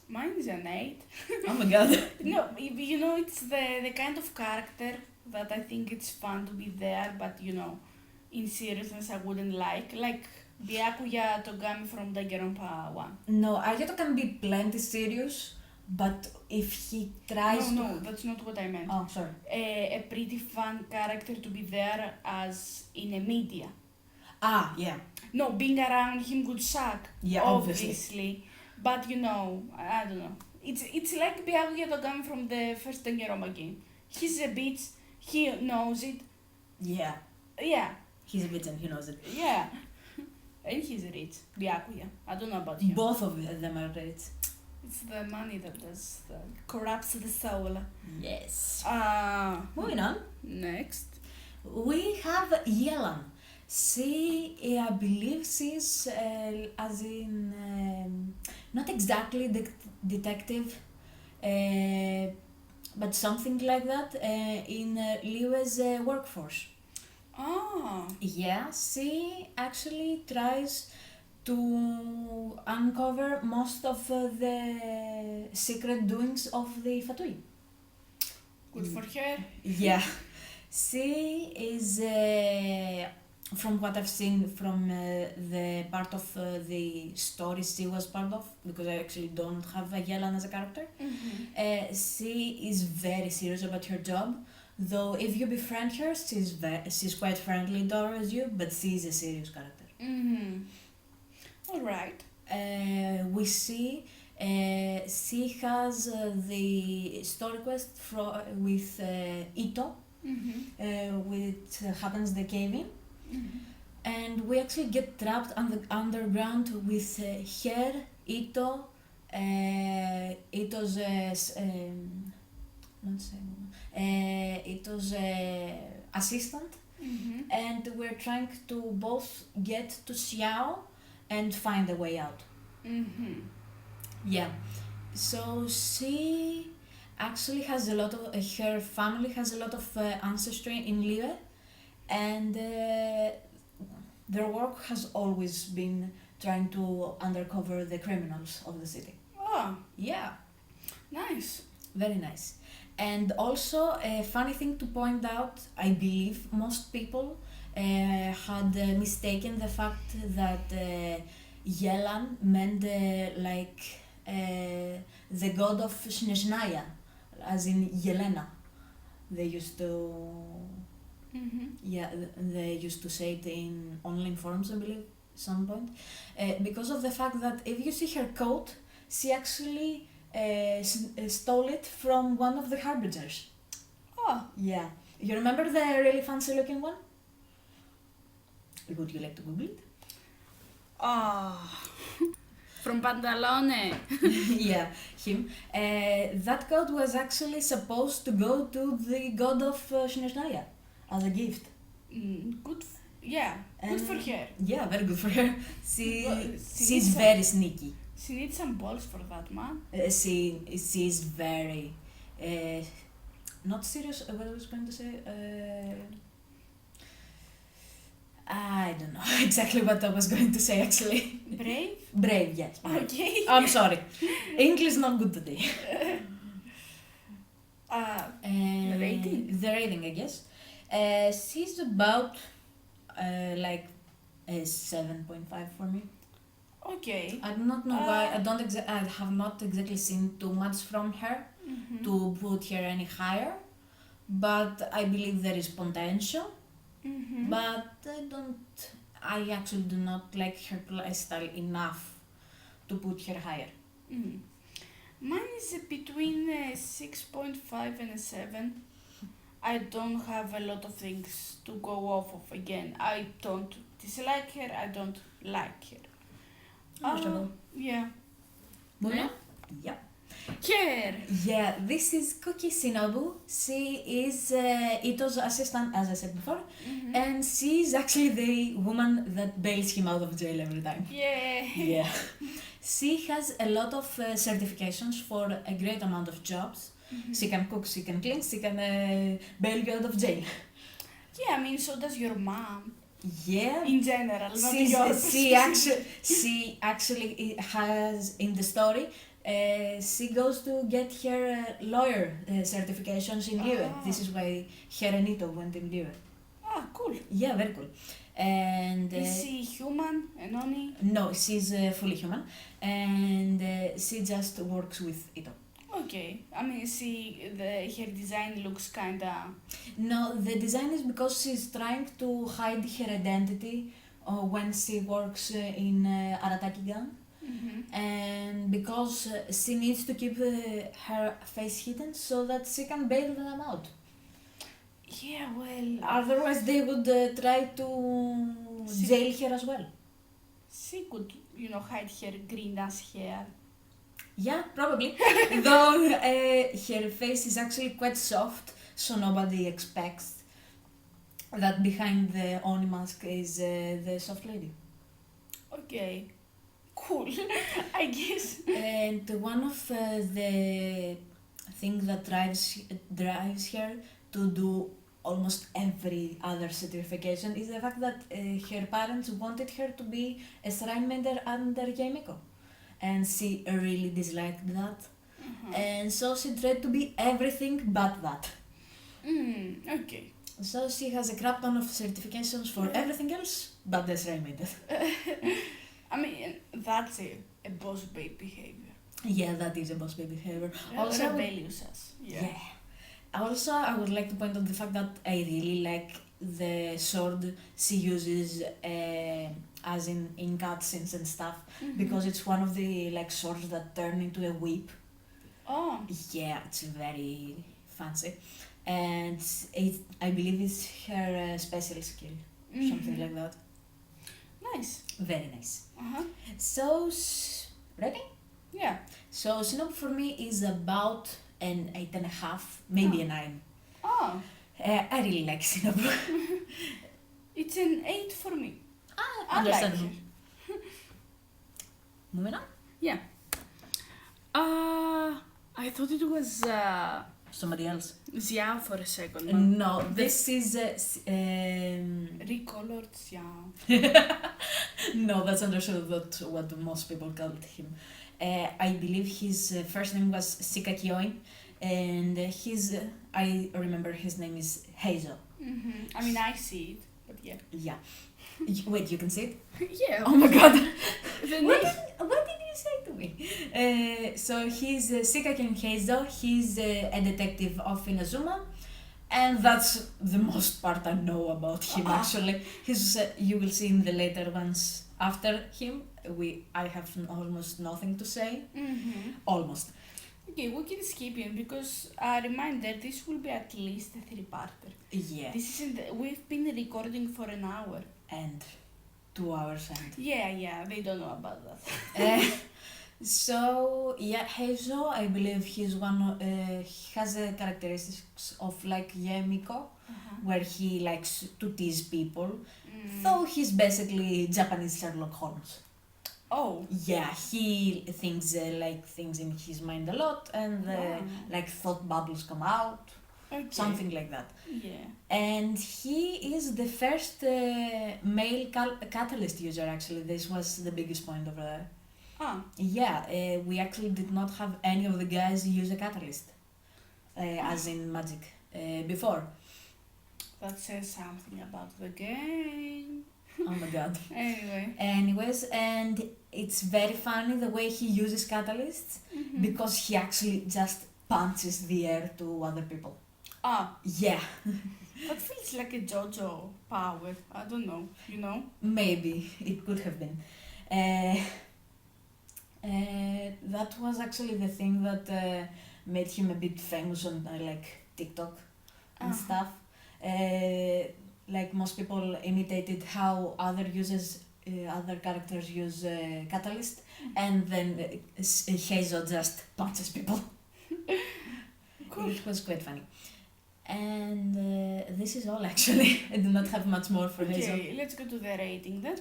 Mine is an 8. Oh my god. No, it's the kind of character that I think it's fun to be there, but in seriousness I wouldn't like. Like Byakuya Togami from Danganronpa 1. No, Ayato can be plenty serious, but if he tries No, that's not what I meant. Oh, sorry. A pretty fun character to be there as in a media. Yeah. No, being around him would suck. Yeah, obviously. But I don't know. It's like Byakuya Dogami from the first Danganronpa game. He's a bitch, he knows it. Yeah, Yeah, he's a bit and he knows it. yeah. And he's rich. Byakuya. I don't know about him. Both of them are rich. It's the money that corrupts the soul. Yes. Moving on. Next. We have Yelan. She, I believe she's as in, not exactly detective, but something like that in Liu's workforce. Oh. Yeah, she actually tries to uncover most of the secret doings of the Fatui. Good for her. Yeah. She is, from what I've seen from the part of the story she was part of, because I actually don't have Yelan as a character, she is very serious about her job. Though if you befriend her, she's quite friendly towards you, but she is a serious character. Alright. We see she has the story quest with Ito, which happens the cave-in, and we actually get trapped underground with her, Ito, Ito's Ito's assistant, and we're trying to both get to Xiao and find a way out. Yeah, so she actually has a lot of, her family has a lot of ancestry in Liu, and their work has always been trying to uncover the criminals of the city. Oh. Yeah. Nice. Very nice. And also, a funny thing to point out, I believe most people had mistaken the fact that Yelan meant the god of Snezhnaya, as in Yelena. They used to, yeah, they used to say it in online forums, I believe, some point, because of the fact that if you see her coat, she actually stole it from one of the harbingers. Oh. Yeah. You remember the really fancy looking one? Would you like to Google it? Oh. From Pantalone. Yeah, him. That coat was actually supposed to go to the god of Snezhnaya as a gift. Good. Yeah, good for her. Yeah, very good for her. She's needs very sneaky. She needs some balls for that, man. She's very not serious. What I was going to say. I don't know exactly what I was going to say actually. Brave? Brave, yes. Brave. Okay. I'm sorry. English not good today. The rating? The rating, I guess. She's about like a 7.5 for me. Okay. I do not know why. I have not exactly seen too much from her to put her any higher, but I believe there is potential. But I actually do not like her playstyle enough to put her higher. Mine is between a 6.5 and a 7. I don't have a lot of things to go off of again. I don't dislike her, I don't like her. Understandable. Yeah. Moving on? Yeah. Here! Yeah, this is Cookie Shinobu. She is Ito's assistant, as I said before, and she is actually the woman that bails him out of jail every time. Yeah! Yeah. She has a lot of certifications for a great amount of jobs. She can cook, she can clean, she can bail you out of jail. Yeah, I mean, so does your mom. Yeah. In general, not yours. She actually has, in the story, she goes to get her lawyer certifications in Liu. This is why her and Ito went in Liu. Ah, cool. Yeah, very cool. And is she human and Oni? No, she's fully human, and she just works with Ito. Okay, I mean, her design looks kinda... No, the design is because she's trying to hide her identity when she works in Arataki Gun. And because she needs to keep her face hidden so that she can bail them out. Yeah, well, Otherwise, they would try to jail her as well. she could, hide her green ass hair. Yeah, probably. Though her face is actually quite soft, so nobody expects that behind the Oni mask is the soft lady. Okay, cool, I guess. And one of the things that drives her to do almost every other certification is the fact that her parents wanted her to be a shrine mender under Yaimiko. And she really disliked that. And so she tried to be everything but that. Okay. So she has a crap ton of certifications for everything else but the shrine mender. I mean, that's a boss babe behavior. Yeah, that is a boss baby behavior. Also, rebellious as. yeah. Also, I would like to point out the fact that I really like the sword she uses as in cutscenes and stuff, because it's one of the swords that turn into a whip. Oh. Yeah, it's very fancy, and I believe it's her special skill, something like that. Nice. Very nice. Uh-huh. So, ready? Yeah. So Shinobu for me is about an 8.5, maybe a 9. Oh. I really like Shinobu. It's an 8 for me. I Understandable. like it. Moving on. Yeah. I thought it was Somebody else. Xiao for a second. No, this is Recolored Xiao. no, that's understood what most people called him. I believe his first name was Sikakyoin, and I remember his name is Heizo. I mean, I see it, but yeah. Yeah. Wait, you can see it? Yeah. Oh my god. The What name. did you say to me? So he's Sikakyoin Heizo. He's a detective of Inazuma. And that's the most part I know about him actually. He's you will see in the later ones after him. I have almost nothing to say. Almost. Okay, we can skip him because reminder, this will be at least a 3-parter. Yeah. This isn't. We've been recording for an hour. And 2 hours and. Yeah, they don't know about that. So yeah, Heizo, I believe he's he has the characteristics of like Yemiko, where he likes to tease people. Though he's basically Japanese Sherlock Holmes. Oh. Yeah, he thinks things in his mind a lot, and thought bubbles come out. Okay. Something like that. Yeah. And he is the first male catalyst user actually. This was the biggest point of the. Yeah, we actually did not have any of the guys use a catalyst, as in Magic, before. That says something about the game. Oh my god. Anyways, and it's very funny the way he uses catalysts, because he actually just punches the air to other people. Yeah. That feels like a JoJo power. I don't know, Maybe, it could have been. That was actually the thing that made him a bit famous on TikTok and stuff. Most people imitated how other characters use catalyst, and then Heizo just punches people. Cool. It was quite funny. And this is all actually. I do not have much more for Heizo. Okay, let's go to the rating then.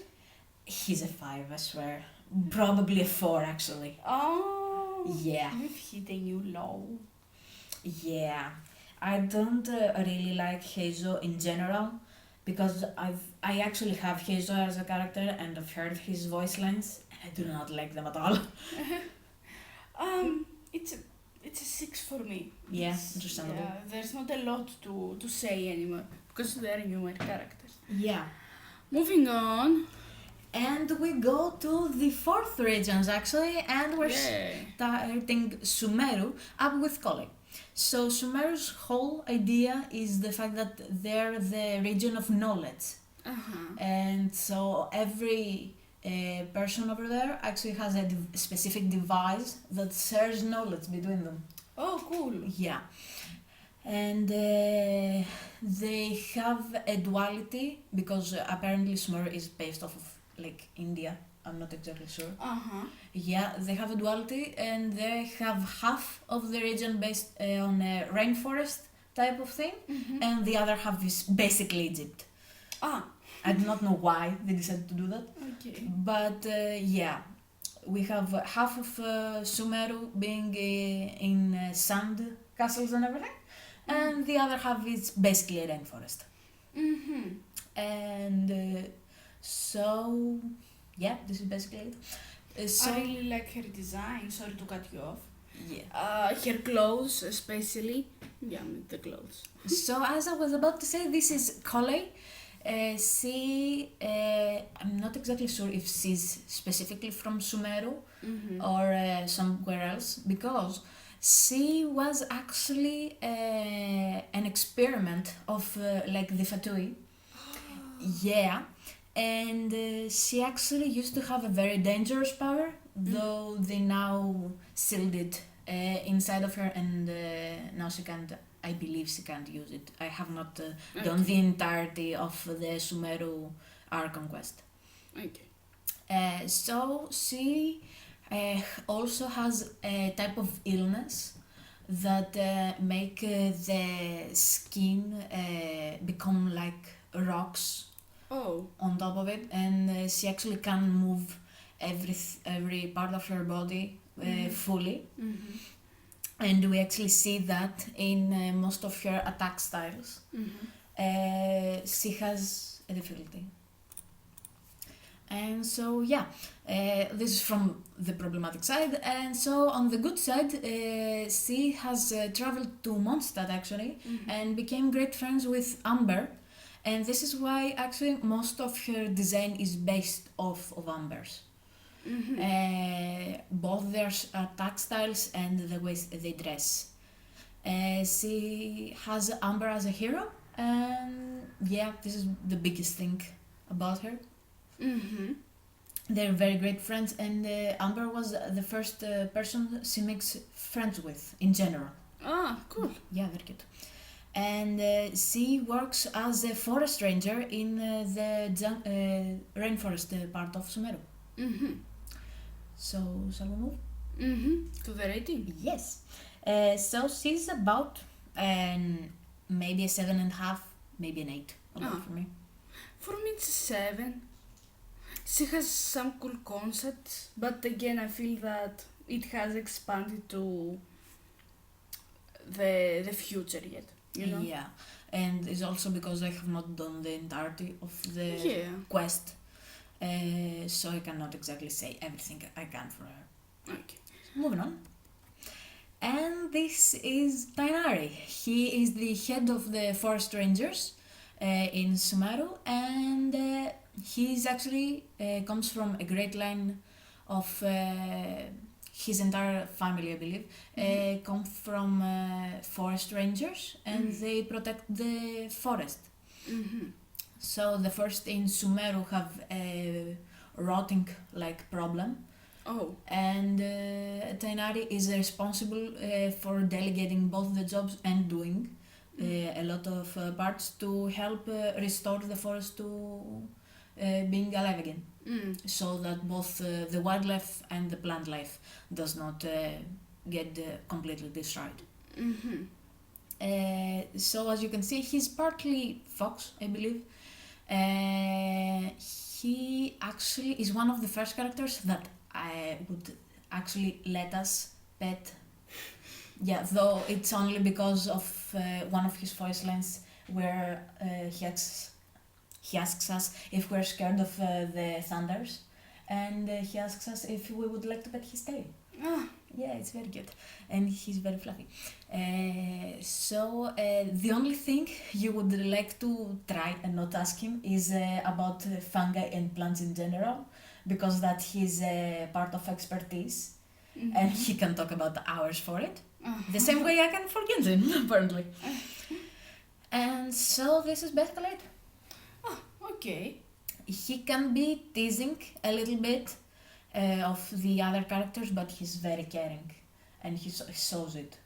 He's a 5, I swear. Probably a 4 actually. Oh. Yeah. We've hit a new low. Yeah. I don't really like Heizo in general, because I actually have Heizo as a character and I've heard his voice lines and I do not like them at all. It's a 6 for me. Yeah, understandable. Yeah, there's not a lot to say anymore because they are newer characters. Yeah. Moving on. And we go to the 4th regions actually, and we're starting Sumeru up with Kole. So Sumeru's whole idea is the fact that they're the region of knowledge. And so every person over there actually has a specific device that shares knowledge between them. Oh, cool. Yeah. And they have a duality because apparently Sumer is based off of like India. I'm not exactly sure. Uh-huh. Yeah, they have a duality and they have half of the region based on a rainforest type of thing, and the other half is basically Egypt. Ah, I do not know why they decided to do that, okay. but yeah, we have half of Sumeru being in sand castles and everything, and the other half is basically a rainforest. Mm-hmm. And so, yeah, this is basically it. So, I really like her design. Sorry to cut you off. yeah. Her clothes, especially. Yeah, the clothes. So as I was about to say, this is Colley. I'm not exactly sure if she's specifically from Sumeru or somewhere else, because she was actually an experiment of like the Fatui. Yeah, and she actually used to have a very dangerous power, though they now sealed it inside of her, and now she can't. I believe she can't use it. I have not done the entirety of the Sumeru Ark Conquest. Okay. So she also has a type of illness that make the skin become like rocks Oh. on top of it, and she actually can move every part of her body fully. Mm-hmm. And we actually see that in most of her attack styles. She has a difficulty. And so, yeah, this is from the problematic side. And so, on the good side, she has traveled to Mondstadt actually and became great friends with Amber. And this is why actually most of her design is based off of Amber's. Both their attack styles and the ways they dress. She has Amber as a hero, and yeah, this is the biggest thing about her. They're very great friends, and Amber was the first person she makes friends with in general. Ah, cool. Yeah, very good. And she works as a forest ranger in the rainforest part of Sumeru. So, shall we move? To the rating? Yes. So she's about maybe a 7.5, maybe an 8. For me. For me, it's a 7. She has some cool concepts, but again, I feel that it has expanded to the future yet. You know? Yeah, and it's also because I have not done the entirety of the quest, so I cannot exactly say everything I can for her. Okay. Moving on. And this is Tainari. He is the head of the forest rangers in Sumeru, and he's actually comes from a great line of his entire family, I believe, come from forest rangers, and they protect the forest. So the first in Sumeru have a rotting like problem. Oh. And Tainari is responsible for delegating both the jobs and doing a lot of parts to help restore the forest to being alive again, so that both the wildlife and the plant life does not get completely destroyed. So as you can see, he's partly fox, I believe. He actually is one of the first characters that I would actually let us pet. Yeah, though it's only because of one of his voice lines where he asks us if we're scared of the thunders, and he asks us if we would like to pet his tail. Yeah, it's very good, and he's very fluffy. So the only thing you would like to try and not ask him is about fungi and plants in general, because that his part of expertise, and he can talk about hours for it. The same way I can for Genshin, apparently. And so this is basically it. Okay. He can be teasing a little bit of the other characters, but he's very caring and he shows it.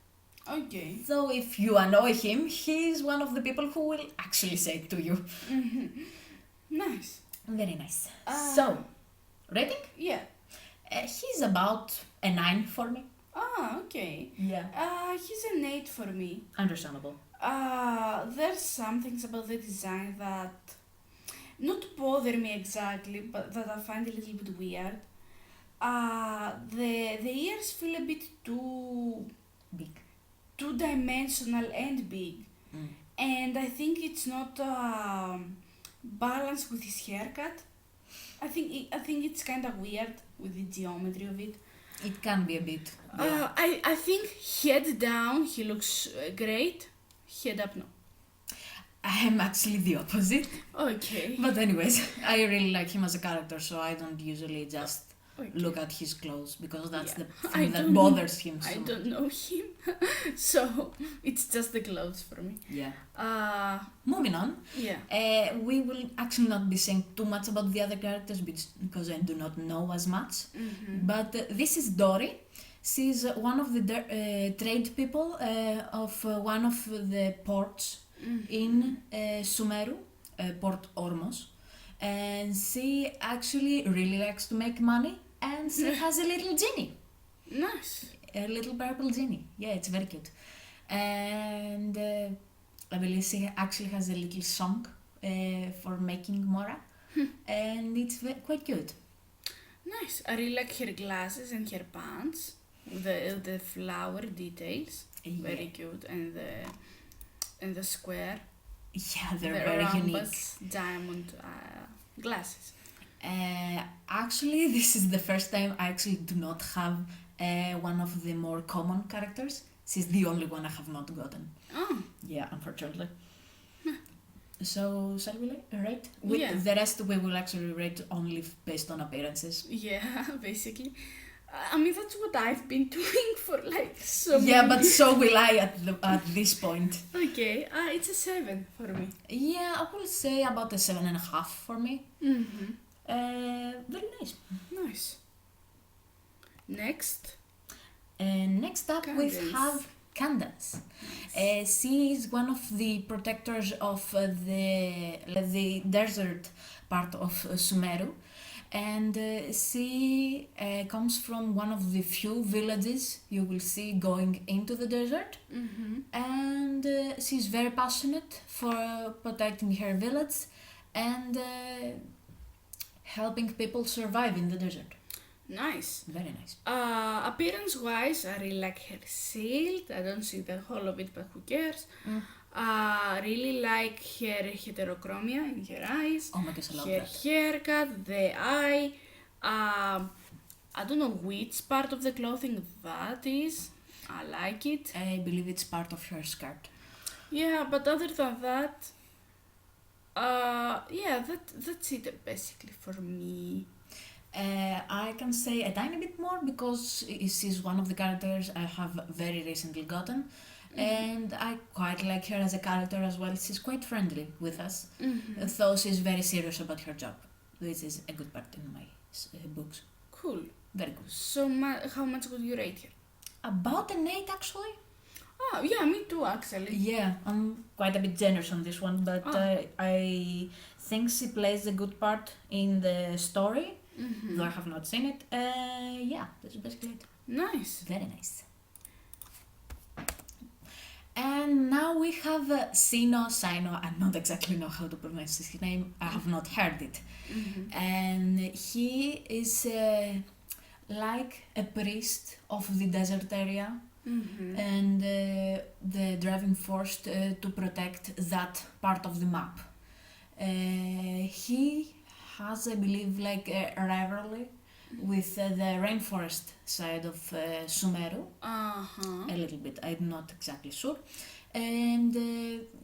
Okay. So if you annoy him, he's one of the people who will actually say it to you. Mm-hmm. Nice. Very nice. So, rating? Yeah. He's about a 9 for me. Okay. Yeah. He's an 8 for me. Understandable. There's some things about the design that not bother me exactly, but that I find a little bit weird. The ears feel a bit too Big. two-dimensional and big, and I think it's not balanced with his haircut. I think it's kind of weird with the geometry of it. It can be a bit. I think head down he looks great. Head up no. I am actually the opposite. Okay. But anyways, I really like him as a character, so I don't usually just Okay. look at his clothes because that's Yeah. the I thing that don't- bothers him so I much. don't know him, so it's just the clothes for me. Yeah. Moving on. Yeah. We will actually not be saying too much about the other characters because I do not know as much. Mm-hmm. But this is Dory. She's one of the trade people of one of the ports in Sumeru, Port Ormos. And she actually really likes to make money, and she has a little genie. Nice. A little purple genie. Yeah, it's very cute. And I believe she actually has a little song for making Mora. And it's quite cute. Nice. I really like her glasses and her pants. The flower details. Very cute. And the square. Yeah, they're the very unique. rhombus diamond glasses. Actually, this is the first time I actually do not have one of the more common characters. She's the only one I have not gotten. Oh. Yeah, unfortunately. So, shall we rate? Yeah. The rest we will actually rate only based on appearances. Yeah, basically. I mean, that's what I've been doing for like so Yeah, many but years. so will I at this point. Okay, it's a 7 for me. Yeah, I will say about a 7.5 for me. Mm-hmm. Very nice. Nice. Next. Next up we Candace. have Candace. She is one of the protectors of the desert part of Sumeru, and she comes from one of the few villages you will see going into the desert, Mm-hmm. and she's very passionate for protecting her village and helping people survive in the desert. Nice. Very nice. Appearance wise, I really like her shield. I don't see the whole of it, but who cares? Really like her heterochromia in her eyes. Oh my gosh, I love Her that. haircut, the eye. I don't know which part of the clothing that is. I like it. I believe it's part of her skirt. Yeah, but other than that, yeah, that's it basically for me. I can say a tiny bit more because she's one of the characters I have very recently gotten, and I quite like her as a character as well. She's quite friendly with us, though she's very serious about her job, which is a good part in my books. Cool. Very good. So how much would you rate her? About an 8 actually. Oh, yeah, me too, actually. Yeah, I'm quite a bit generous on this one, but I think she plays a good part in the story. Though I have not seen it. Yeah, that's basically it. Nice. Very nice. And now we have Sino. I don't exactly know how to pronounce his name. I have not heard it. And he is like a priest of the desert area. And the driving force to protect that part of the map. He has, I believe, like a rivalry with the rainforest side of Sumeru. A little bit, I'm not exactly sure. And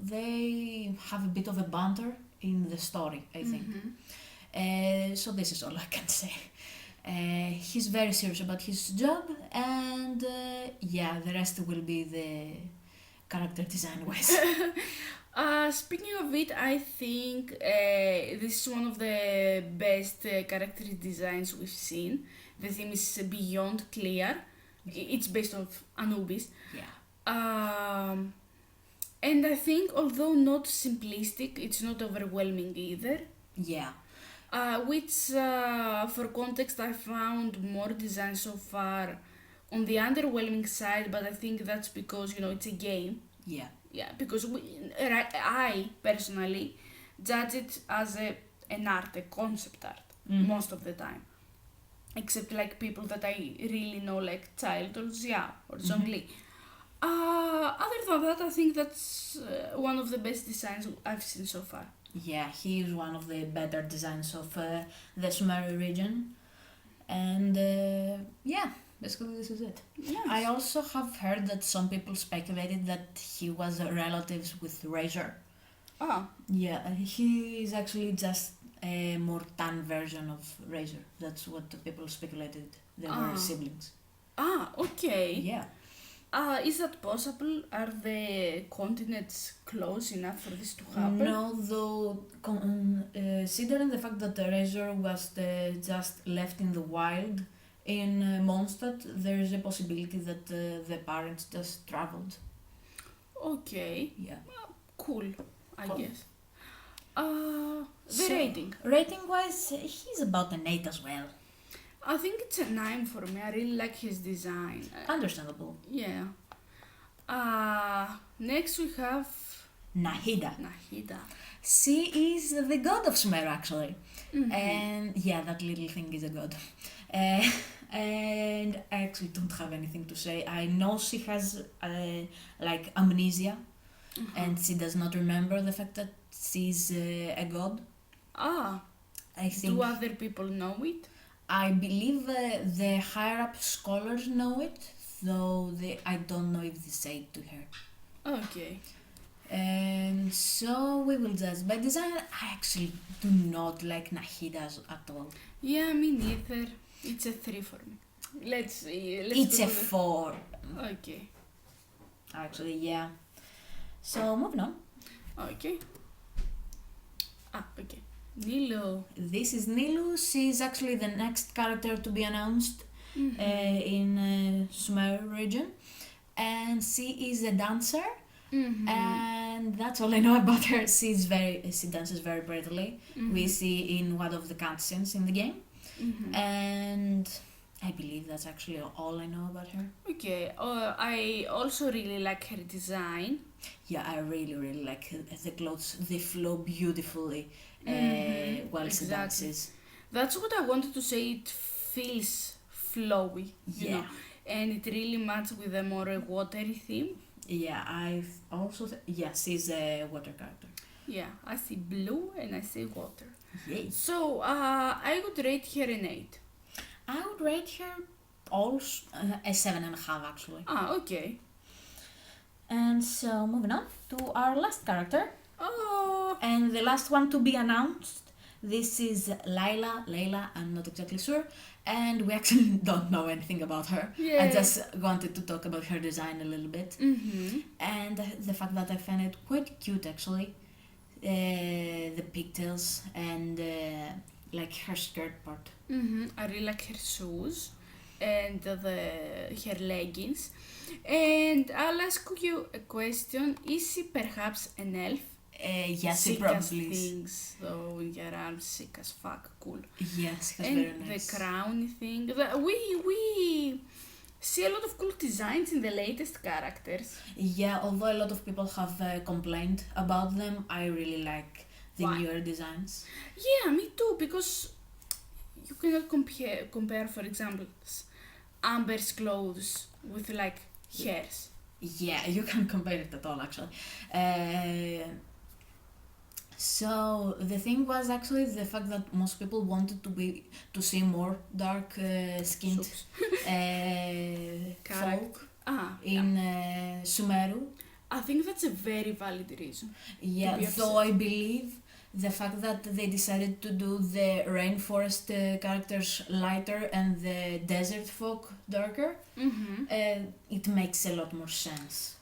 they have a bit of a banter in the story, I think. So this is all I can say. He's very serious about his job, and yeah, the rest will be the character design wise. Speaking of it, I think this is one of the best character designs we've seen. The theme is beyond clear. It's based on Anubis. Yeah. And I think, although not simplistic, it's not overwhelming either. Yeah. For context, I found more design so far on the underwhelming side, but I think that's because, it's a game. Yeah. Yeah, because I personally judge it as an art, a concept art, most of the time. Except like people that I really know, like Child or Xia or Zhongli. Other than that, I think that's one of the best designs I've seen so far. Yeah, he is one of the better designs of the Sumeru region. And yeah, basically this is it. Yes. I also have heard that some people speculated that he was relatives with Razor. Ah, Yeah, he is actually just a more tan version of Razor. That's what the people speculated. They were siblings. Okay. Yeah. Is that possible? Are the continents close enough for this to happen? No, though, considering the fact that the Razor was just left in the wild in Mondstadt, there is a possibility that the parents just traveled. Okay, Yeah. cool, I Cool. guess. The rating. Rating-wise, he's about an 8 as well. I think it's a 9 for me. I really like his design. Understandable. Yeah. Next we have Nahida. Nahida. She is the god of Sumer, actually. Mhm. And yeah, that little thing is a god. And I actually don't have anything to say. I know she has like amnesia, and she does not remember the fact that she's a god. I think. Do other people know it? I believe the higher up scholars know it, though I don't know if they say it to her. Okay. And so we will judge by design. I actually do not like Nahidas at all. Yeah, me neither. It's a 3 for me. Let's It's go a to the- 4. Okay. Actually, yeah. So moving on. Okay. Okay. Nilo. This is Nilu. She's actually the next character to be announced Mhm. in Sumer region, and she is a dancer. Mhm. And that's all I know about her. She dances very prettily. We see in one of the cutscenes in the game, Mhm. and I believe that's actually all I know about her. Okay. I also really like her design. Yeah, I really, really like the clothes. They flow beautifully while she Exactly. dances. That's what I wanted to say. It feels flowy, you Yeah. know, and it really matches with the more watery theme. Yeah, I've also she's a water character. Yeah, I see blue and I see water. Yes. So I would rate her an 8. I would rate her also a 7.5 actually. Okay. And so moving on to our last character. Oh. And the last one to be announced, this is Layla, I'm not exactly sure, and we actually don't know anything about her. Yeah. I just wanted to talk about her design a little bit, Mm-hmm. and the fact that I find it quite cute actually, the pigtails and like her skirt part. Mm-hmm. I really like her shoes and her leggings. And I'll ask you a question. Is she perhaps an elf? Yes, she Sick as probably is. things, though, in her arms, sick as fuck, cool. Yes, she's And very nice. the crown thing. We see a lot of cool designs in the latest characters. Yeah, although a lot of people have complained about them, I really like the Why? newer designs. Yeah, me too, because you cannot compare, for example, Amber's clothes with like hers. Yeah, you can't compare it at all actually. So the thing was actually the fact that most people wanted to see more dark skinned Soups. folk Yeah. in Sumeru. I think that's a very valid reason. Yeah, be though upset. I believe the fact that they decided to do the rainforest characters lighter and the desert folk darker, Mm-hmm. it makes a lot more sense.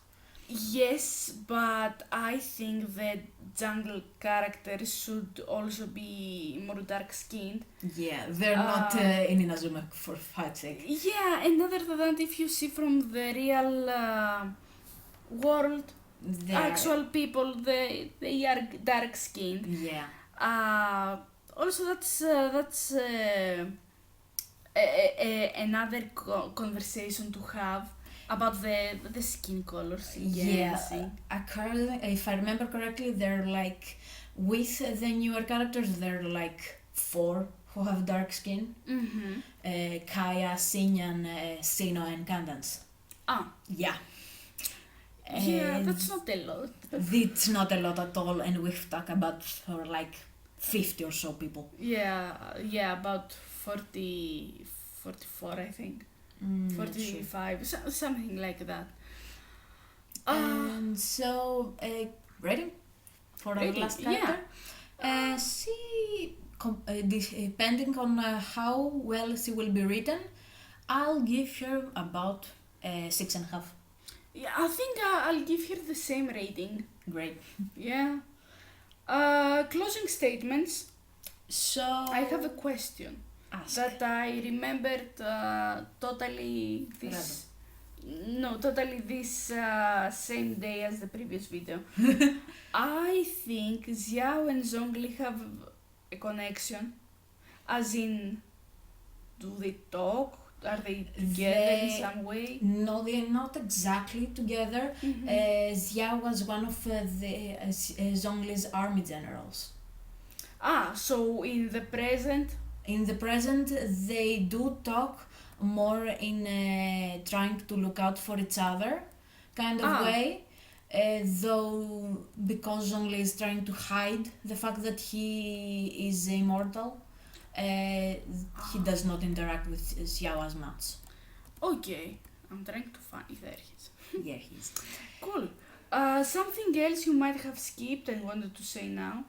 Yes, but I think the jungle characters should also be more dark skinned. Yeah, they're not in Inazuma for fuck's sake. Yeah, and other than that, if you see from the real world, actual people, they are dark skinned. Yeah. Also, that's another conversation to have about the skin colors in Genshin. If I remember correctly, they're like, with the newer characters, they're like 4 who have dark skin. Mm-hmm. Kaya, Sinyan, Sino, and Candance. Yeah. Yeah, that's not a lot. It's not a lot at all, and we've talked about for like 50 or so people. Yeah, about 40, 44, I think. 45, something like that. And so, ready for our last character? Yeah. Depending on how well she will be written, I'll give her about 6.5. Yeah, I think I'll give her the same rating. Great. Yeah. Closing statements. So I have a question. Ask. That I remembered totally this. No, totally this same day as the previous video. I think Xiao and Zhongli have a connection. As in, do they talk? Are they together in some way? No, they're not exactly together. Mm-hmm. Xiao was one of the Zhongli's army generals. So in the present? In the present, they do talk more in trying to look out for each other kind of way. Though, because Zhongli is trying to hide the fact that he is immortal, he does not interact with Xiao as much. Okay, I'm trying to find. There he is. Yeah, he is. Cool. Something else you might have skipped and wanted to say now?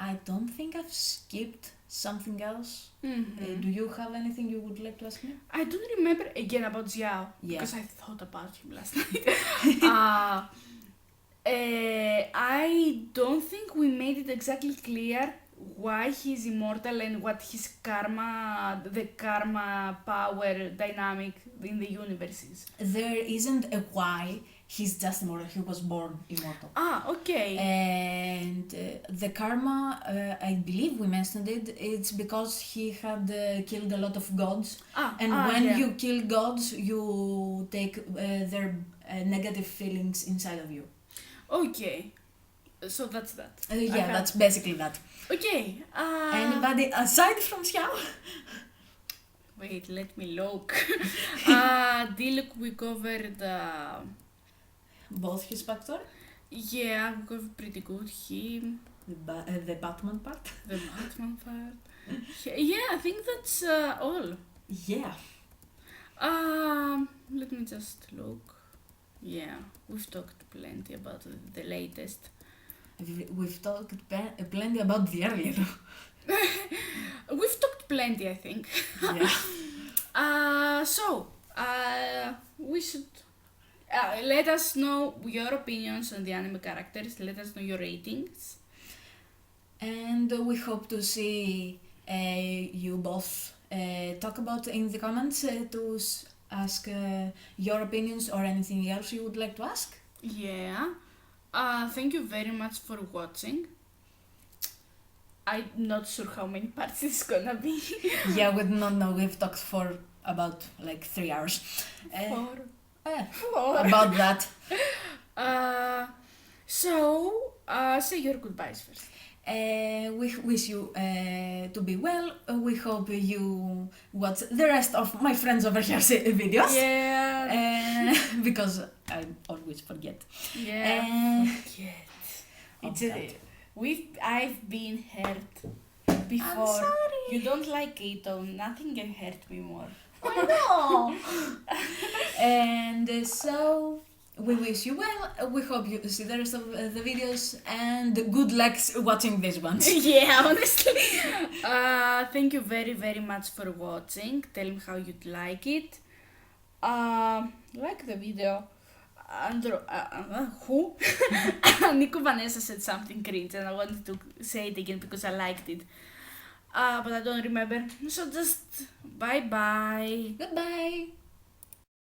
I don't think I've skipped something else. Mm-hmm. Do you have anything you would like to ask me? I don't remember again about Xiao. Yeah. Because I thought about him last night. I don't think we made it exactly clear why he's immortal and what his karma, the karma power dynamic in the universe is. There isn't a why. He's just immortal. He was born immortal. Okay. And the karma, I believe we mentioned it, it's because he had killed a lot of gods. And when you kill gods, you take their negative feelings inside of you. Okay. So that's that. That's basically that. Okay. Anybody aside from Xiao? Wait, let me look. Diluc, we covered... both his backstory? Yeah, we covered pretty good. Him. The Batman part? The Batman part. Yeah, I think that's all. Yeah. Let me just look. Yeah, we've talked plenty about the latest. We've talked plenty about the earlier. We've talked plenty, I think. Yeah. We should let us know your opinions on the anime characters. Let us know your ratings. And we hope to see you both talk about in the comments to ask your opinions or anything else you would like to ask. Yeah. Thank you very much for watching. I'm not sure how many parts it's gonna be. Yeah, we don't know. We've talked for about like 3 hours. Four. About that. Say your goodbyes first. We wish you to be well. We hope you watch the rest of my friends over here's videos. Yeah. Because I always forget. Yeah. Forget. I've been hurt before. I'm sorry. You don't like keto. Nothing can hurt me more. I know. And so we wish you well. We hope you see the rest of the videos and good luck watching these ones. Yeah, honestly. Thank you very, very much for watching. Tell me how you'd like it. Like the video. who? Nico Vanessa said something cringe and I wanted to say it again because I liked it. But I don't remember. So just bye bye. Goodbye.